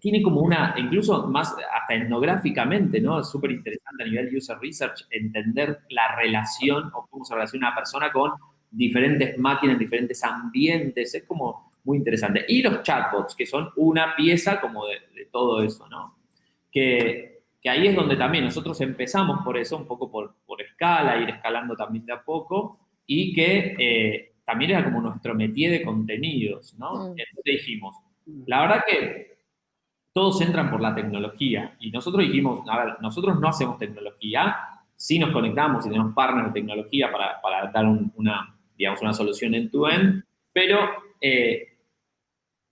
tiene como incluso más hasta etnográficamente, ¿no? Es súper interesante a nivel user research entender la relación o cómo se relaciona una persona con diferentes máquinas, diferentes ambientes, es como muy interesante. Y los chatbots, que son una pieza como de todo eso, ¿no? Que ahí es donde también nosotros empezamos por eso, un poco por escala, ir escalando también de a poco, y que también era como nuestro métier de contenidos, ¿no? Entonces dijimos, la verdad que todos entran por la tecnología, y nosotros dijimos, a ver, nosotros no hacemos tecnología, sí nos conectamos y tenemos partners de tecnología para dar una solución end-to-end, pero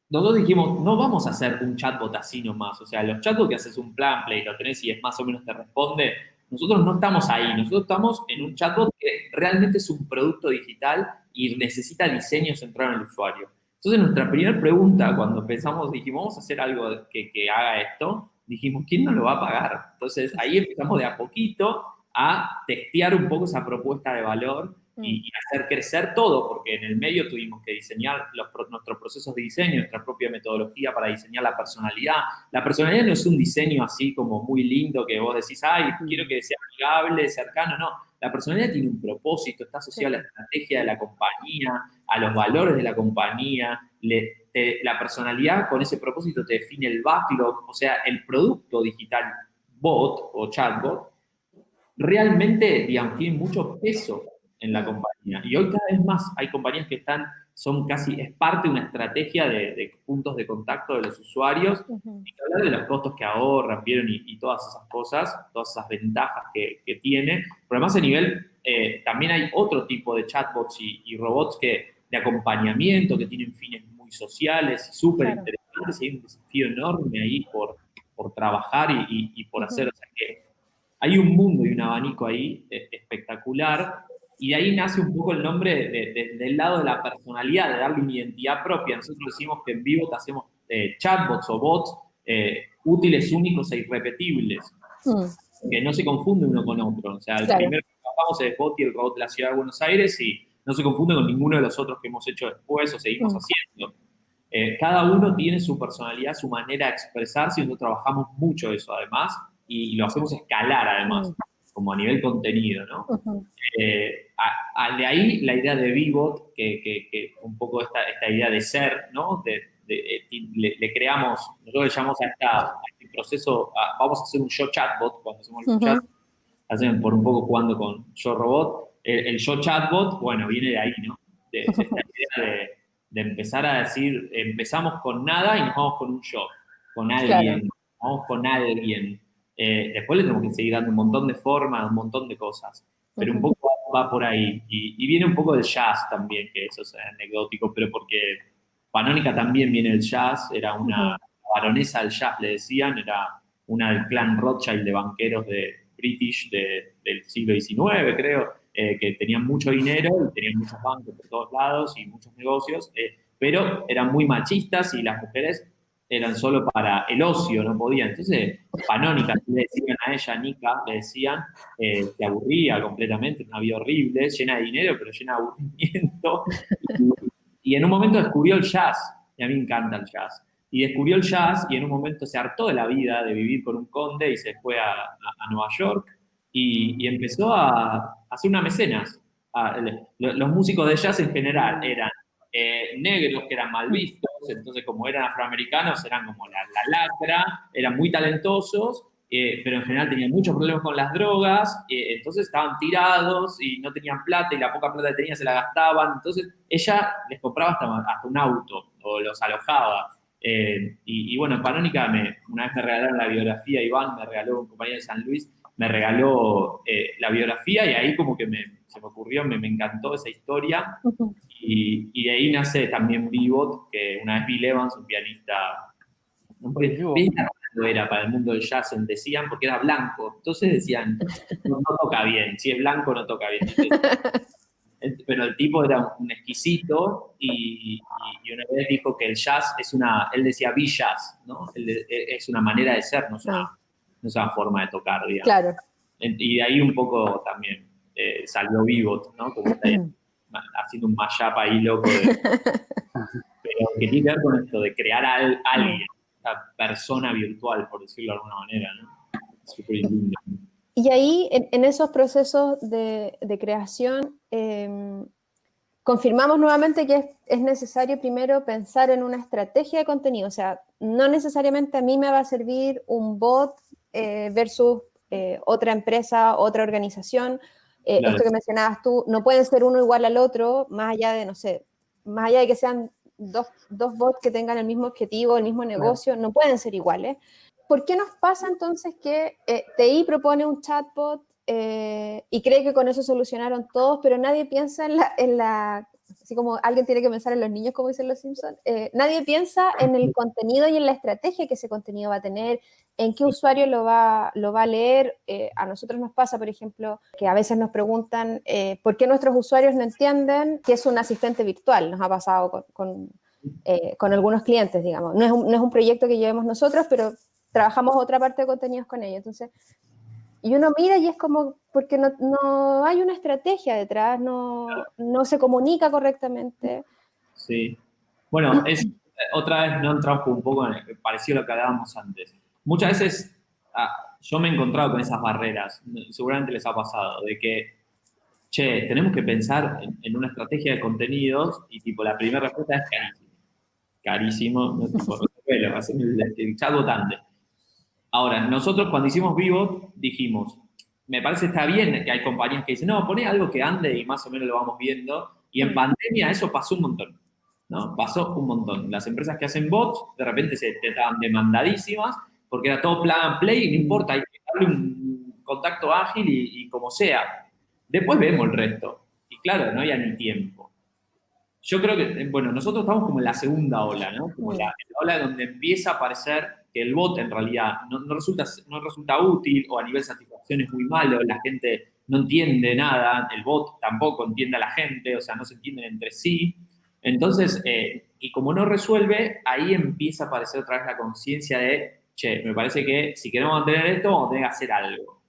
nosotros dijimos, no vamos a hacer un chatbot así nomás. O sea, los chatbots que haces un plan play, lo tenés y es más o menos te responde, nosotros no estamos ahí, nosotros estamos en un chatbot que realmente es un producto digital y necesita diseño centrado en el usuario. Entonces, nuestra primera pregunta cuando pensamos, dijimos, vamos a hacer algo que haga esto, dijimos, ¿quién nos lo va a pagar? Entonces, ahí empezamos de a poquito a testear un poco esa propuesta de valor y hacer crecer todo, porque en el medio tuvimos que diseñar nuestros procesos de diseño, nuestra propia metodología para diseñar la personalidad. La personalidad no es un diseño así como muy lindo que vos decís, ay, quiero que sea amigable, cercano, no. La personalidad tiene un propósito, está asociada a la estrategia de la compañía, a los valores de la compañía. La personalidad con ese propósito te define el backlog, o sea, el producto digital bot o chatbot realmente, digamos, tiene mucho peso en la compañía. Y hoy cada vez más hay compañías que son casi, es parte de una estrategia de puntos de contacto de los usuarios, y que hablar de los costos que ahorran, ¿vieron? Y todas esas cosas, todas esas ventajas que tiene. Pero además a nivel, también hay otro tipo de chatbots y robots de acompañamiento que tienen fines muy sociales y súper interesantes. Y hay un desafío enorme ahí por trabajar y por hacer, o sea que hay un mundo y un abanico ahí espectacular, y de ahí nace un poco el nombre del lado de la personalidad, de darle una identidad propia. Nosotros decimos que en Vivo hacemos chatbots o bots útiles, únicos e irrepetibles, que no se confunde uno con otro. O sea, el primero que trabajamos es Bot y el robot de la Ciudad de Buenos Aires, y no se confunde con ninguno de los otros que hemos hecho después o seguimos haciendo. Cada uno tiene su personalidad, su manera de expresarse, y nosotros trabajamos mucho eso además, y lo hacemos escalar además, como a nivel contenido, ¿no? De ahí la idea de Vivot, que un poco esta idea de ser, ¿no? Le creamos, nosotros le llamamos a este proceso, vamos a hacer un yo chatbot, cuando hacemos el chat, hacen por un poco jugando con yo robot, el yo chatbot, bueno, viene de ahí, ¿no? De esta idea de empezar a decir, empezamos con nada y nos vamos con un yo, con alguien, vamos con alguien. Después le tenemos que seguir dando un montón de formas, un montón de cosas, pero un poco va por ahí. Y viene un poco del jazz también, que eso es anecdótico, pero porque Panónica también viene del jazz, era una baronesa del jazz, le decían, era una del clan Rothschild de banqueros de British del siglo XIX, creo, que tenían mucho dinero y tenían muchos bancos por todos lados y muchos negocios, pero eran muy machistas y las mujeres eran solo para el ocio, no podían. Entonces, Panónica, le decían a ella, Nika, le decían, se aburría completamente, una vida horrible, llena de dinero, pero llena de aburrimiento. Y en un momento descubrió el jazz, y a mí me encanta el jazz. Y descubrió el jazz y en un momento se hartó de la vida de vivir con un conde y se fue a Nueva York y empezó a hacer una mecenas. Los músicos de jazz en general eran negros que eran mal vistos, entonces como eran afroamericanos eran como la lacra, eran muy talentosos, pero en general tenían muchos problemas con las drogas, entonces estaban tirados y no tenían plata y la poca plata que tenían se la gastaban, entonces ella les compraba hasta un auto o los alojaba. Y bueno, en Panónica una vez me regalaron la biografía, Iván me regaló, un compañero de San Luis, me regaló la biografía y ahí como que se me ocurrió, me encantó esa historia. Y de ahí nace también Vivot, que una vez Bill Evans, un pianista, bien raro era para el mundo del jazz, decían, porque era blanco. Entonces decían, no toca bien, si es blanco no toca bien. Pero el tipo era un exquisito y una vez dijo que el jazz él decía be jazz, ¿no? Es una manera de ser, no es una forma de tocar, digamos. Claro. Y de ahí un poco también salió Vivot, ¿no? Como está haciendo un mashup ahí loco, pero que tiene que ver con esto de crear a alguien, esta persona virtual, por decirlo de alguna manera, ¿no? Súper lindo. Y ahí, en esos procesos de creación, confirmamos nuevamente que es necesario primero pensar en una estrategia de contenido. O sea, no necesariamente a mí me va a servir un bot versus otra empresa, otra organización. Claro. Esto que mencionabas tú, no pueden ser uno igual al otro, más allá de, no sé, más allá de que sean dos bots que tengan el mismo objetivo, el mismo negocio, claro. No pueden ser iguales. ¿Por qué nos pasa entonces que TI propone un chatbot y cree que con eso solucionaron todos, pero nadie piensa en la así como alguien tiene que pensar en los niños, como dicen los Simpsons, nadie piensa en el contenido y en la estrategia que ese contenido va a tener, en qué usuario lo va a leer. A nosotros nos pasa, por ejemplo, que a veces nos preguntan por qué nuestros usuarios no entienden qué es un asistente virtual. Nos ha pasado con algunos clientes, digamos. No es un proyecto que llevemos nosotros, pero trabajamos otra parte de contenidos con ellos. Entonces, y uno mira y es como, porque no hay una estrategia detrás, no se comunica correctamente. Sí. Bueno, otra vez no entramos un poco en parecido a lo que hablábamos antes. Muchas veces yo me he encontrado con esas barreras, seguramente les ha pasado, de que, che, tenemos que pensar en una estrategia de contenidos y tipo la primera respuesta es carísimo. Carísimo, no tipo, resuelve, hacer el chat votante. Ahora, nosotros cuando hicimos Vivot dijimos, me parece está bien que hay compañías que dicen, no, poné algo que ande y más o menos lo vamos viendo. Y en pandemia eso pasó un montón, ¿no? Pasó un montón. Las empresas que hacen bots de repente te estaban demandadísimas porque era todo plug and play y no importa, hay que darle un contacto ágil y como sea. Después vemos el resto. Y claro, no había ni tiempo. Yo creo que, bueno, nosotros estamos como en la segunda ola, ¿no? Como la ola donde empieza a aparecer que el bot en realidad no resulta útil o a nivel de satisfacción es muy malo, la gente no entiende nada, el bot tampoco entiende a la gente, o sea, no se entienden entre sí. Entonces, y como no resuelve, ahí empieza a aparecer otra vez la conciencia de, che, me parece que si queremos mantener esto, vamos a tener que hacer algo.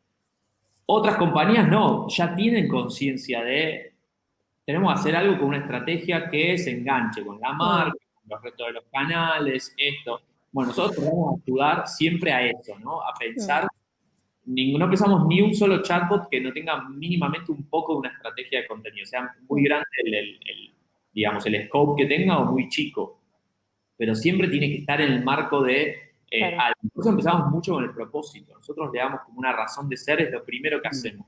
Otras compañías no, ya tienen conciencia de tenemos que hacer algo con una estrategia que se enganche con la marca, con los restos de los canales, esto. Bueno, nosotros vamos a ayudar siempre a eso, ¿no? A pensar, no pensamos ni un solo chatbot que no tenga mínimamente un poco de una estrategia de contenido, sea muy grande digamos, el scope que tenga o muy chico, pero siempre tiene que estar en el marco de algo. Nosotros empezamos mucho con el propósito, nosotros le damos como una razón de ser, es lo primero que hacemos.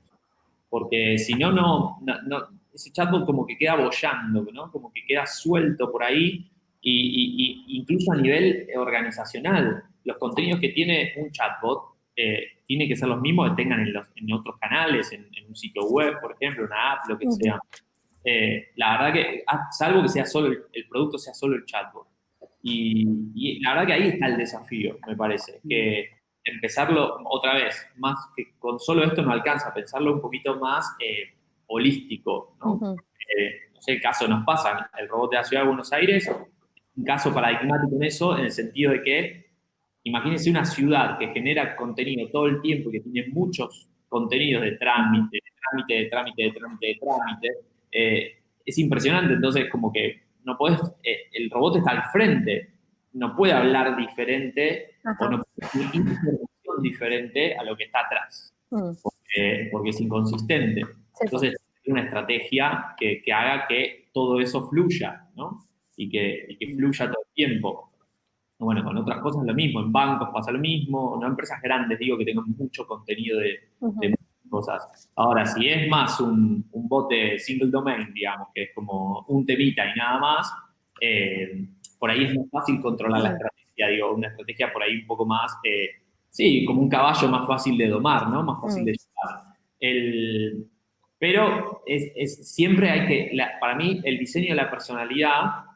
Porque si no, ese chatbot como que queda boyando, ¿no? Como que queda suelto por ahí, y incluso a nivel organizacional, los contenidos que tiene un chatbot tienen que ser los mismos que tengan en otros canales, en un sitio web, por ejemplo, una app, lo que sea. La verdad que, salvo que sea solo el producto sea solo el chatbot. Y la verdad que ahí está el desafío, me parece, que empezarlo otra vez, más que con solo esto no alcanza, pensarlo un poquito más holístico, ¿no? No sé, el caso nos pasa, el robot de la Ciudad de Buenos Aires, un caso paradigmático en eso, en el sentido de que, imagínense una ciudad que genera contenido todo el tiempo, que tiene muchos contenidos de trámite, es impresionante, entonces como que no podés, el robot está al frente, no puede hablar diferente o no puede tener información diferente a lo que está atrás, porque es inconsistente. Entonces, una estrategia que haga que todo eso fluya, ¿no? Y que fluya todo el tiempo. Bueno, con otras cosas lo mismo, en bancos pasa lo mismo, no empresas grandes, digo, que tengan mucho contenido de muchas cosas. Ahora, si es más un bot de single domain, digamos, que es como un temita y nada más, por ahí es más fácil controlar la estrategia, digo, una estrategia por ahí un poco más, sí, como un caballo más fácil de domar, ¿no? Más fácil de llevar. Pero siempre hay que, para mí, el diseño de la personalidad,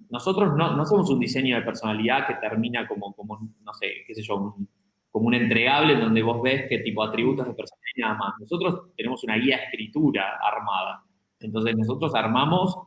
nosotros no somos un diseño de personalidad que termina como no sé, qué sé yo, como un entregable en donde vos ves qué tipo de atributos de personalidad y nada más. Nosotros tenemos una guía de escritura armada. Entonces nosotros armamos,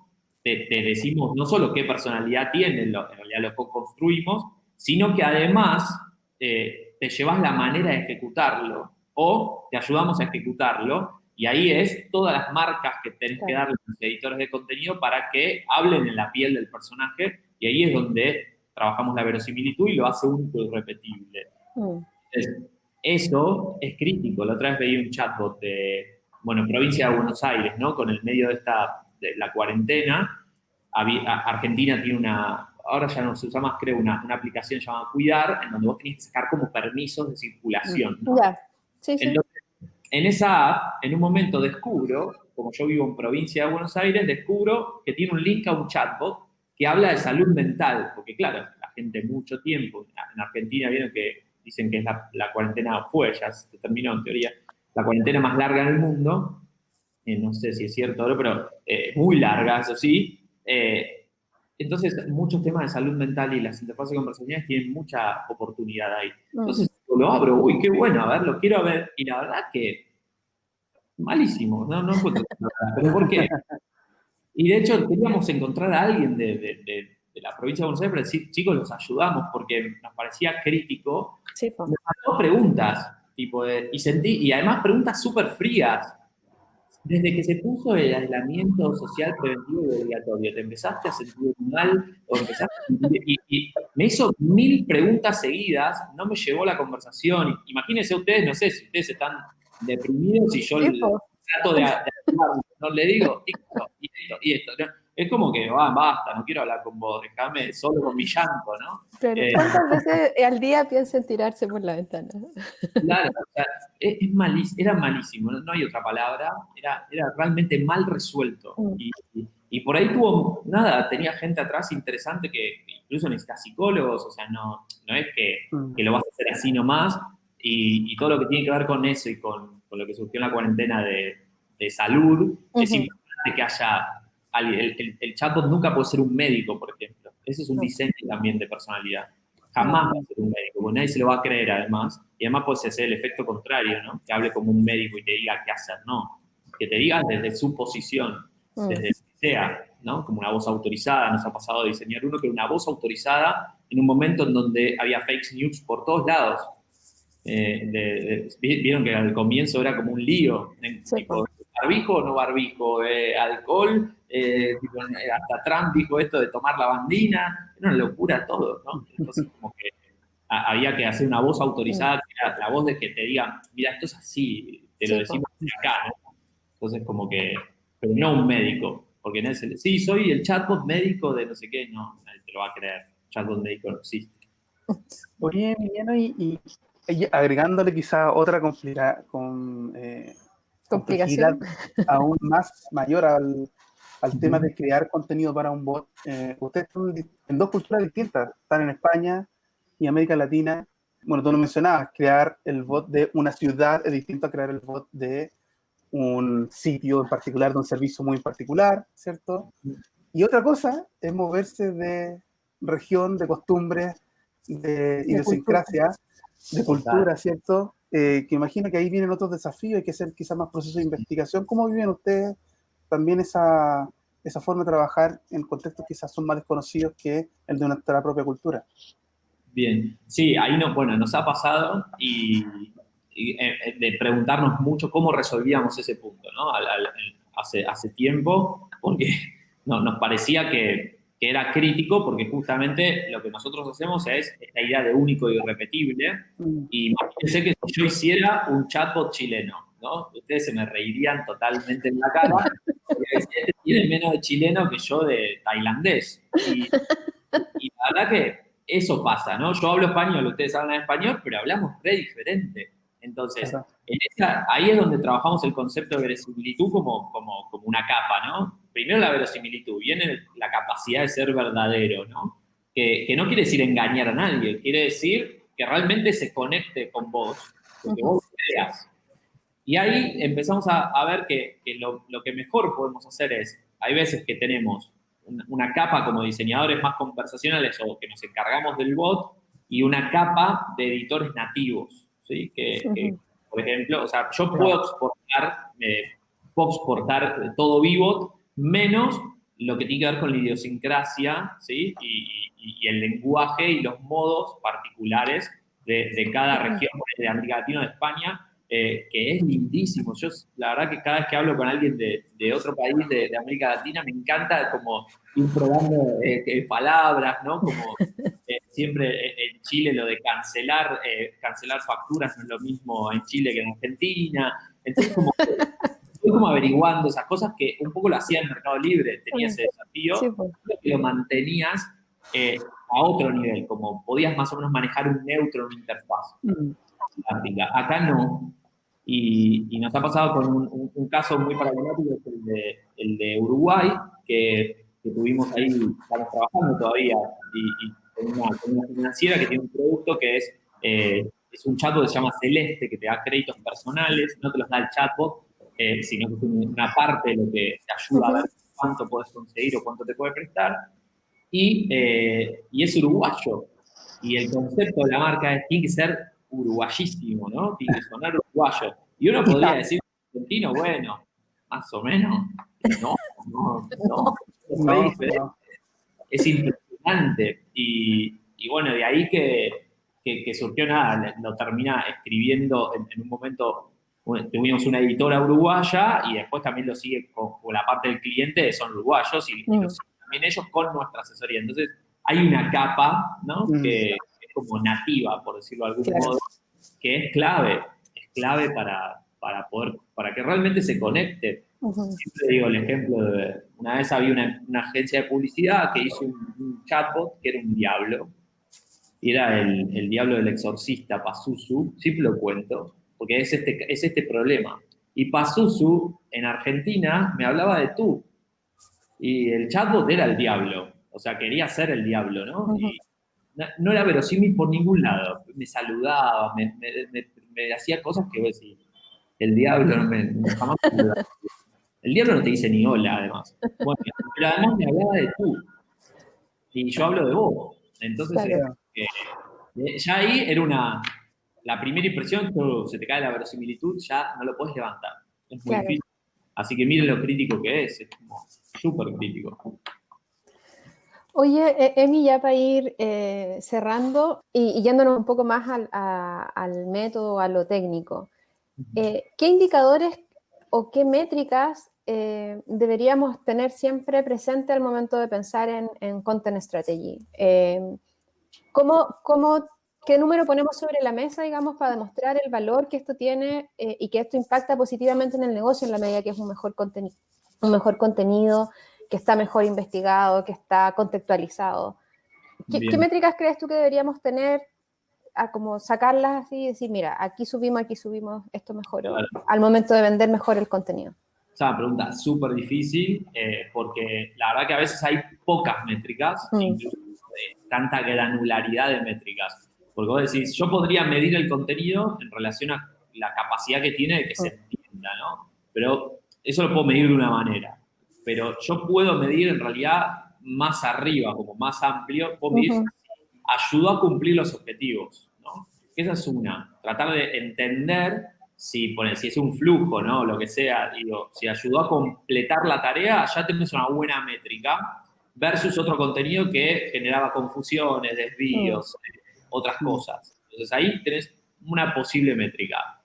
te decimos no solo qué personalidad tiene, en realidad lo construimos, sino que además te llevas la manera de ejecutarlo o te ayudamos a ejecutarlo. Y ahí es todas las marcas que tenés que darle a los editores de contenido para que hablen en la piel del personaje, y ahí es donde trabajamos la verosimilitud y lo hace único y repetible. Entonces, eso es crítico. La otra vez veía un chatbot de, provincia de Buenos Aires, ¿no? Con el medio de la cuarentena, Argentina tiene ahora ya no se usa más, creo, una aplicación llamada Cuidar, en donde vos tenés que sacar como permisos de circulación, ¿no? Sí. Entonces, en esa app, en un momento descubro, como yo vivo en provincia de Buenos Aires, descubro que tiene un link a un chatbot que habla de salud mental, porque claro, la gente mucho tiempo, en Argentina vieron que dicen que es la cuarentena, ya se terminó en teoría, la cuarentena más larga del mundo, no sé si es cierto o no, pero muy larga, eso sí, Entonces, muchos temas de salud mental y las interfaces conversacionales tienen mucha oportunidad ahí. Entonces, lo abro, uy, qué bueno, a ver, lo quiero ver. Y la verdad que malísimo, no encuentro nada. ¿Pero por qué? Y de hecho, queríamos encontrar a alguien de la provincia de Buenos Aires para decir, chicos, los ayudamos, porque nos parecía crítico. Sí, po. Me mandó preguntas, tipo y además preguntas súper frías. Desde que se puso el aislamiento social preventivo y obligatorio, ¿te empezaste a sentir mal? ¿O empezaste a sentir, y me hizo 1000 preguntas seguidas, no me llevó la conversación. Imagínense ustedes, no sé si ustedes están deprimidos y yo Sí, po. trato de ayudarlos, no le digo esto y esto y esto. ¿No? Es como que, basta, no quiero hablar con vos, déjame solo con mi llanto, ¿no? Pero ¿cuántas veces al día piensan tirarse por la ventana? Claro, o sea, era malísimo, no hay otra palabra, era realmente mal resuelto. Y por ahí tenía gente atrás interesante que incluso necesita psicólogos, o sea, no es que lo vas a hacer así nomás, y todo lo que tiene que ver con eso y con lo que surgió en la cuarentena de salud, es importante que haya alguien. El chatbot nunca puede ser un médico, por ejemplo. Ese es un diseño también de personalidad. Jamás va a ser un médico, porque nadie se lo va a creer además, y además puede ser el efecto contrario, ¿no? Que hable como un médico y te diga qué hacer, no. Que te diga desde su posición, desde lo que sea, ¿no? Como una voz autorizada. Nos ha pasado a diseñar uno que era una voz autorizada en un momento en donde había fake news por todos lados. Vieron que al comienzo era como un lío, tipo, barbijo o no barbijo, alcohol, hasta Trump dijo esto de tomar la bandina, era una locura todo, ¿no? Entonces como que había que hacer una voz autorizada, que era la voz de que te digan, mira, esto es así, te lo decimos de acá, ¿no? Entonces como que, pero no un médico, porque no es sí, soy el chatbot médico de no sé qué, no, nadie te lo va a creer, chatbot médico no existe. Oye, Emiliano, y agregándole quizá otra complejidad aún más mayor al tema de crear contenido para un bot. Ustedes están en dos culturas distintas, están en España y América Latina. Bueno, tú lo mencionabas, crear el bot de una ciudad es distinto a crear el bot de un sitio en particular, de un servicio muy en particular, ¿cierto? Y otra cosa es moverse de región, de costumbres, de idiosincrasia, de cultura, ¿cierto? Que imagino que ahí vienen otros desafíos, hay que hacer quizás más procesos de investigación. ¿Cómo viven ustedes también esa forma de trabajar en contextos que quizás son más desconocidos que el de nuestra propia cultura? Bien, sí, ahí nos ha pasado de preguntarnos mucho cómo resolvíamos ese punto, ¿no? Hace tiempo, porque nos parecía que era crítico, porque justamente lo que nosotros hacemos es esta idea de único y irrepetible. Y imagínense que si yo hiciera un chatbot chileno, ¿no? Ustedes se me reirían totalmente en la cara, porque este tiene menos de chileno que yo de tailandés. Y la verdad que eso pasa, ¿no? Yo hablo español, ustedes hablan español, pero hablamos re diferente. Entonces, ahí es donde trabajamos el concepto de verosimilitud como una capa, ¿no? Primero la verosimilitud, viene la capacidad de ser verdadero, ¿no? Que no quiere decir engañar a nadie, quiere decir que realmente se conecte con vos, que vos creas. Y ahí empezamos a ver que lo que mejor podemos hacer es, hay veces que tenemos una capa como diseñadores más conversacionales o que nos encargamos del bot y una capa de editores nativos, ¿sí? Por ejemplo, o sea, yo puedo exportar todo Vivot menos lo que tiene que ver con la idiosincrasia, ¿sí? Y el lenguaje y los modos particulares de cada región de América Latina o de España, que es lindísimo. Yo, la verdad que cada vez que hablo con alguien de otro país de América Latina, me encanta como ir probando palabras, ¿no? Como siempre en Chile lo de cancelar facturas no es lo mismo en Chile que en Argentina. Entonces, estoy como averiguando esas cosas que un poco lo hacía en Mercado Libre, tenía ese desafío, que lo mantenías a otro nivel, como podías más o menos manejar un neutro en una interfaz. Acá no. Y nos ha pasado con un caso muy paradigmático, es el de Uruguay, que tuvimos ahí, estamos trabajando todavía, y con una financiera que tiene un producto que es un chatbot que se llama Celeste, que te da créditos personales, no te los da el chatbot, sino que es una parte de lo que te ayuda a ver cuánto podés conseguir o cuánto te puede prestar, y es uruguayo. Y el concepto de la marca es, tiene que ser uruguayísimo, ¿no? Tiene que sonar uruguayo. Y uno podría decir, argentino, bueno, más o menos, pero no. Es re No, diferente. no. Es impresionante. Y bueno, de ahí que surgió nada, lo termina escribiendo en un momento. Bueno, tuvimos una editora uruguaya y después también lo sigue con la parte del cliente, son uruguayos y lo siguen también ellos con nuestra asesoría. Entonces, hay una capa, ¿no? Que es como nativa, por decirlo de algún modo, que es clave para que realmente se conecte. Siempre digo el ejemplo de, una vez había una agencia de publicidad que hizo un chatbot que era un diablo, y era el diablo del exorcista, Pazuzu, siempre lo cuento, porque es este problema. Y Pazuzu, en Argentina, me hablaba de tú, y el chatbot era el diablo, o sea, quería ser el diablo, ¿no? Y no era verosímil por ningún lado, me saludaba, me hacía cosas que vos decís, el diablo jamás me saludaba. El diablo no te dice ni hola, además. Bueno, pero además me hablaba de tú, y yo hablo de vos. Entonces, ya ahí era la primera impresión, se te cae la verosimilitud, ya no lo puedes levantar. Es muy difícil. Así que miren lo crítico que es como súper crítico. Oye, Emi, ya para ir cerrando y yéndonos un poco más al método, a lo técnico, ¿qué indicadores o qué métricas deberíamos tener siempre presente al momento de pensar en Content Strategy? ¿Qué número ponemos sobre la mesa, digamos, para demostrar el valor que esto tiene y que esto impacta positivamente en el negocio en la medida que es un mejor contenido, que está mejor investigado, que está contextualizado? ¿Qué métricas crees tú que deberíamos tener a como sacarlas así y decir, mira, aquí subimos, esto mejoró, al momento de vender mejor el contenido? Es una pregunta súper difícil porque la verdad que a veces hay pocas métricas, incluso tanta granularidad de métricas. Porque vos decís, yo podría medir el contenido en relación a la capacidad que tiene de que se entienda, ¿no? Pero eso lo puedo medir de una manera. Pero yo puedo medir en realidad más arriba, como más amplio, puedo medir si ayudó a cumplir los objetivos, ¿no? Esa es una. Tratar de entender si es un flujo, ¿no? Lo que sea, digo, si ayudó a completar la tarea, ya tenés una buena métrica versus otro contenido que generaba confusiones, desvíos, otras cosas. Entonces ahí tenés una posible métrica.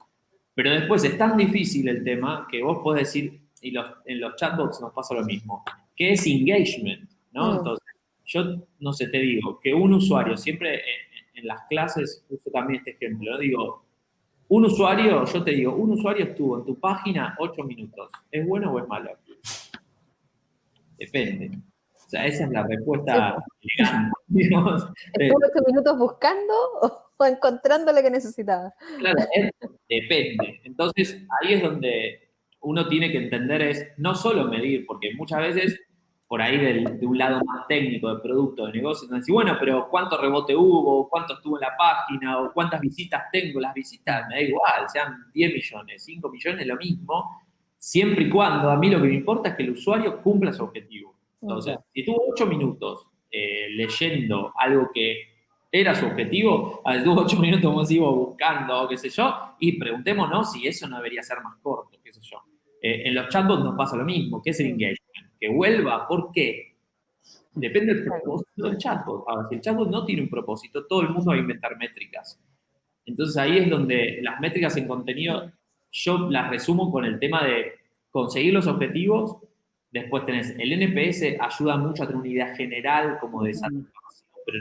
Pero después es tan difícil el tema que vos podés decir, y en los chatbots nos pasa lo mismo, que es engagement, ¿no? Entonces, yo no sé, te digo, que un usuario, siempre en las clases uso también este ejemplo, ¿no? Digo, yo te digo, un usuario estuvo en tu página 8 minutos. ¿Es bueno o es malo? Depende. O sea, esa es la respuesta elegante, digamos. ¿Estuvo 8 minutos buscando o encontrando lo que necesitaba? Claro, depende. Entonces, ahí es donde uno tiene que entender no solo medir, porque muchas veces por ahí de un lado más técnico de producto, de negocio, entonces, bueno, pero ¿cuánto rebote hubo? ¿Cuánto estuvo en la página? ¿O cuántas visitas tengo? Las visitas me da igual, sean 10 millones, 5 millones, lo mismo, siempre y cuando a mí lo que me importa es que el usuario cumpla su objetivo. Entonces, si tuvo 8 minutos leyendo algo que era su objetivo, estuvo 8 minutos como si iba buscando, qué sé yo, y preguntémonos si eso no debería ser más corto, qué sé yo. En los chatbots nos pasa lo mismo, ¿qué es el engagement? Que vuelva, ¿por qué? Depende del propósito del chatbot. Ahora, si el chatbot no tiene un propósito, todo el mundo va a inventar métricas. Entonces ahí es donde las métricas en contenido, yo las resumo con el tema de conseguir los objetivos. Después tenés, el NPS ayuda mucho a tener una idea general como de satisfacción, pero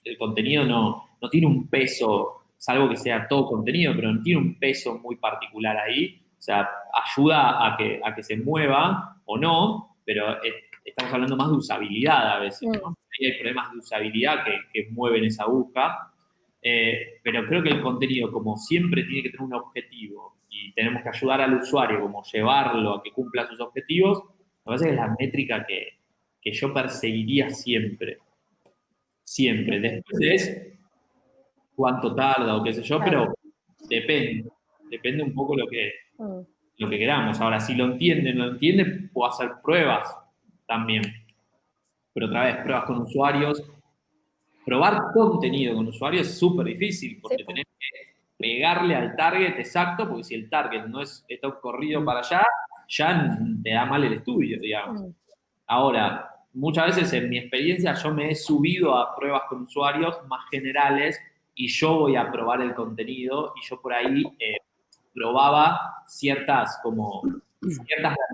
el contenido no tiene un peso, salvo que sea todo contenido, pero no tiene un peso muy particular ahí. O sea, ayuda a que se mueva o no, pero estamos hablando más de usabilidad a veces, ¿no? Ahí hay problemas de usabilidad que mueven esa aguja. Pero creo que el contenido, como siempre, tiene que tener un objetivo y tenemos que ayudar al usuario, como llevarlo a que cumpla sus objetivos, me parece que es la métrica que yo perseguiría siempre. Siempre. Después es cuánto tarda o qué sé yo, pero depende un poco lo que lo que queramos. Ahora, si lo entiende, puedo hacer pruebas también. Pero otra vez, pruebas con usuarios. Probar contenido con usuarios es súper difícil porque Sí, po. tenés que pegarle al target exacto, porque si el target no está corrido para allá, ya te da mal el estudio, digamos. Mm, Ahora, muchas veces en mi experiencia yo me he subido a pruebas con usuarios más generales y yo voy a probar el contenido y yo por ahí probaba ciertas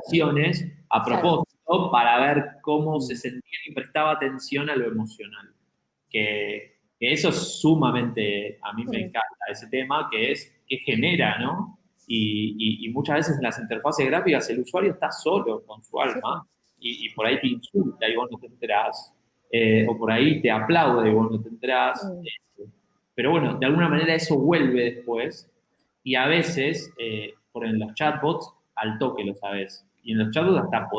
versiones a claro. propósito para ver cómo se sentía y prestaba atención a lo emocional. Que eso es sumamente, a mí me Mm, encanta ese tema, que es que genera, ¿no? Y muchas veces en las interfaces gráficas el usuario está solo con su sí, alma po. y por ahí te insulta y vos no te enterás, o por ahí te aplaude y vos no te enterás. Mm, Pero bueno, de alguna manera eso vuelve después y a veces, por en los chatbots, al toque lo sabes. Y en los chatbots hasta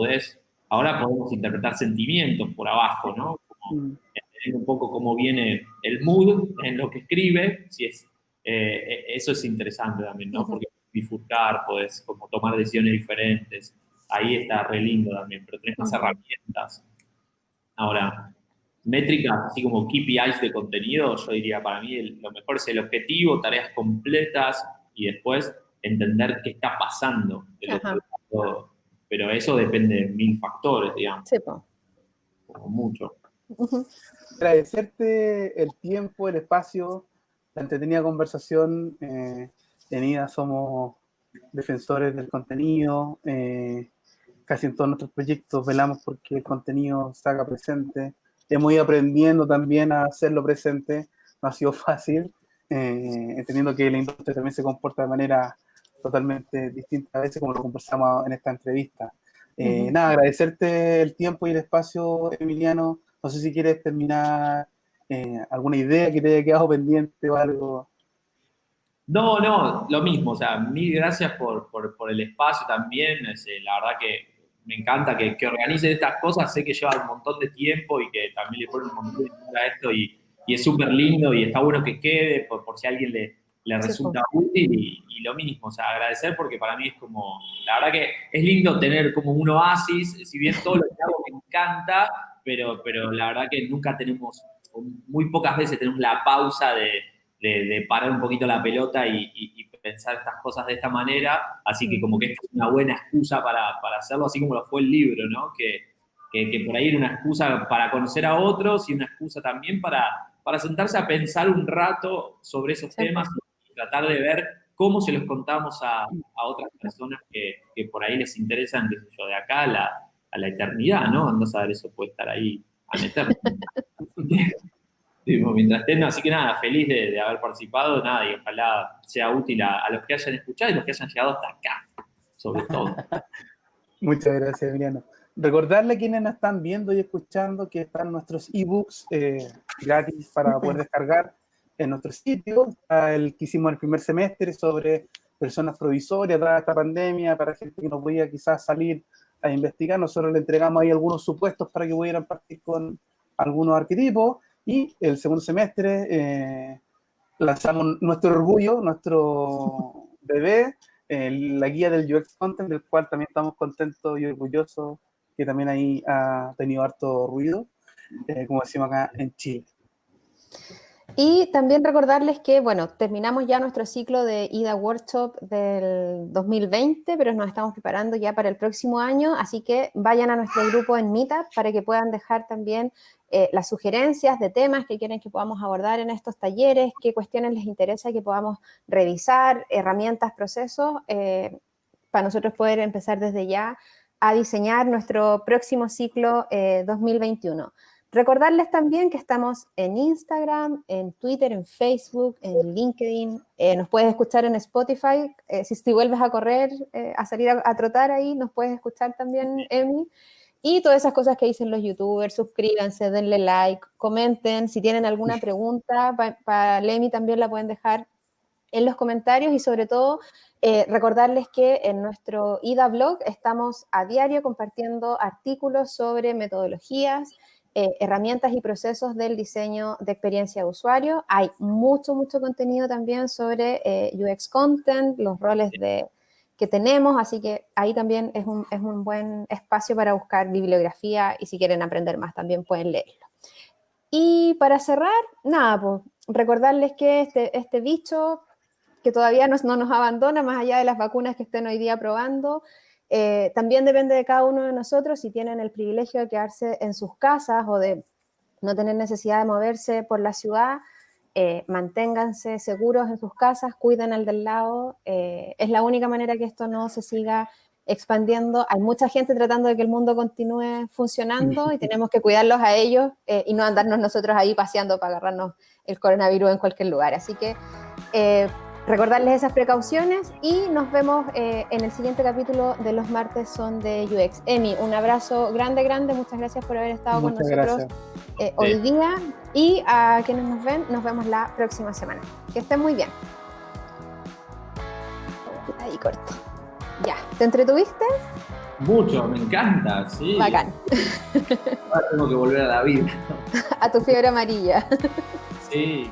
ahora podemos interpretar sentimientos por abajo, ¿no? Como Mm. entender un poco cómo viene el mood en lo que escribe, si es, eso es interesante también, ¿no? ujú, Porque bifurcar, podés como tomar decisiones diferentes, ahí está re lindo también, pero tenés más ujú. herramientas. Ahora, métricas, así como KPIs de contenido, yo diría para mí lo mejor es el objetivo, tareas completas y después entender qué está pasando del otro Ajá, lado. Pero eso depende de mil factores, digamos, sí, po. como mucho. Ujú. Agradecerte el tiempo, el espacio, la entretenida conversación. En IDA somos defensores del contenido. Casi en todos nuestros proyectos velamos porque el contenido se haga presente. Hemos ido aprendiendo también a hacerlo presente. No ha sido fácil, entendiendo que la industria también se comporta de manera totalmente distinta a veces, como lo conversamos en esta entrevista. Ujú. Nada, agradecerte el tiempo y el espacio, Emiliano. No sé si quieres terminar alguna idea que te haya quedado pendiente o algo. No, no, lo mismo, o sea, mil gracias por el espacio también, la verdad que me encanta que organicen estas cosas, sé que lleva un montón de tiempo y que también le ponen un montón de tiempo a esto y es súper lindo y está bueno que quede por si a alguien le Sí, po. resulta útil y lo mismo, o sea, agradecer porque para mí es como, la verdad que es lindo tener como un oasis, si bien todo lo que hago me encanta, pero la verdad que nunca tenemos, o muy pocas veces tenemos la pausa de parar un poquito la pelota y pensar estas cosas de esta manera, así que Mm, como que esta es una buena excusa para hacerlo, así como lo fue el libro, ¿no? Que por ahí era una excusa para conocer a otros y una excusa también para sentarse a pensar un rato sobre esos sí, temas po. y tratar de ver cómo se los contamos a otras personas que por ahí les interesan, qué sé yo, de acá a la eternidad, ¿no? Ando a saber, eso puede estar ahí an eterno. Tipo, mientras estén, así que nada, feliz de haber participado, nada, y ojalá sea útil a los que hayan escuchado y los que hayan llegado hasta acá, sobre todo. Muchas gracias, Emiliano. Recordarle a quienes nos están viendo y escuchando que están nuestros ebooks gratis para poder descargar en nuestro sitio. Está el que hicimos en el primer semestre sobre personas provisorias dada esta pandemia, para gente que no podía quizás salir a investigar. Nosotros le entregamos ahí algunos supuestos para que pudieran partir con algunos arquetipos. Y el segundo semestre lanzamos nuestro orgullo, nuestro bebé, la guía del UX Content, del cual también estamos contentos y orgullosos, que también ahí ha tenido harto ruido, como decimos acá en Chile. Y también recordarles que, bueno, terminamos ya nuestro ciclo de IDA Workshop del 2020, pero nos estamos preparando ya para el próximo año, así que vayan a nuestro grupo en Meetup para que puedan dejar también las sugerencias de temas que quieren que podamos abordar en estos talleres, qué cuestiones les interesa que podamos revisar, herramientas, procesos, para nosotros poder empezar desde ya a diseñar nuestro próximo ciclo 2021. Recordarles también que estamos en Instagram, en Twitter, en Facebook, en LinkedIn. Nos puedes escuchar en Spotify. Si vuelves a correr, a salir a trotar ahí, nos puedes escuchar también, Emi. Y todas esas cosas que dicen los youtubers, suscríbanse, denle like, comenten. Si tienen alguna pregunta para Emi también la pueden dejar en los comentarios y sobre todo recordarles que en nuestro IDA blog estamos a diario compartiendo artículos sobre metodologías, herramientas y procesos del diseño de experiencia de usuario. Hay mucho contenido también sobre UX Content, los roles que tenemos, así que ahí también es un buen espacio para buscar bibliografía y si quieren aprender más también pueden leerlo. Y para cerrar, nada, pues recordarles que este bicho que todavía no nos abandona, más allá de las vacunas que estén hoy día probando, también depende de cada uno de nosotros si tienen el privilegio de quedarse en sus casas o de no tener necesidad de moverse por la ciudad. Manténganse seguros en sus casas, cuiden al del lado, es la única manera que esto no se siga expandiendo. Hay mucha gente tratando de que el mundo continúe funcionando y tenemos que cuidarlos a ellos y no andarnos nosotros ahí paseando para agarrarnos el coronavirus en cualquier lugar. Así que recordarles esas precauciones y nos vemos en el siguiente capítulo de Los Martes Son de UX. Emi, un abrazo grande, muchas gracias por haber estado con nosotros hoy día y a quienes nos ven, nos vemos la próxima semana. Que estén muy bien. Ahí corto. Ya, ¿te entretuviste? Mucho, me encanta, sí. Bacán. Ahora tengo que volver a la vida. A tu fiebre amarilla. Sí.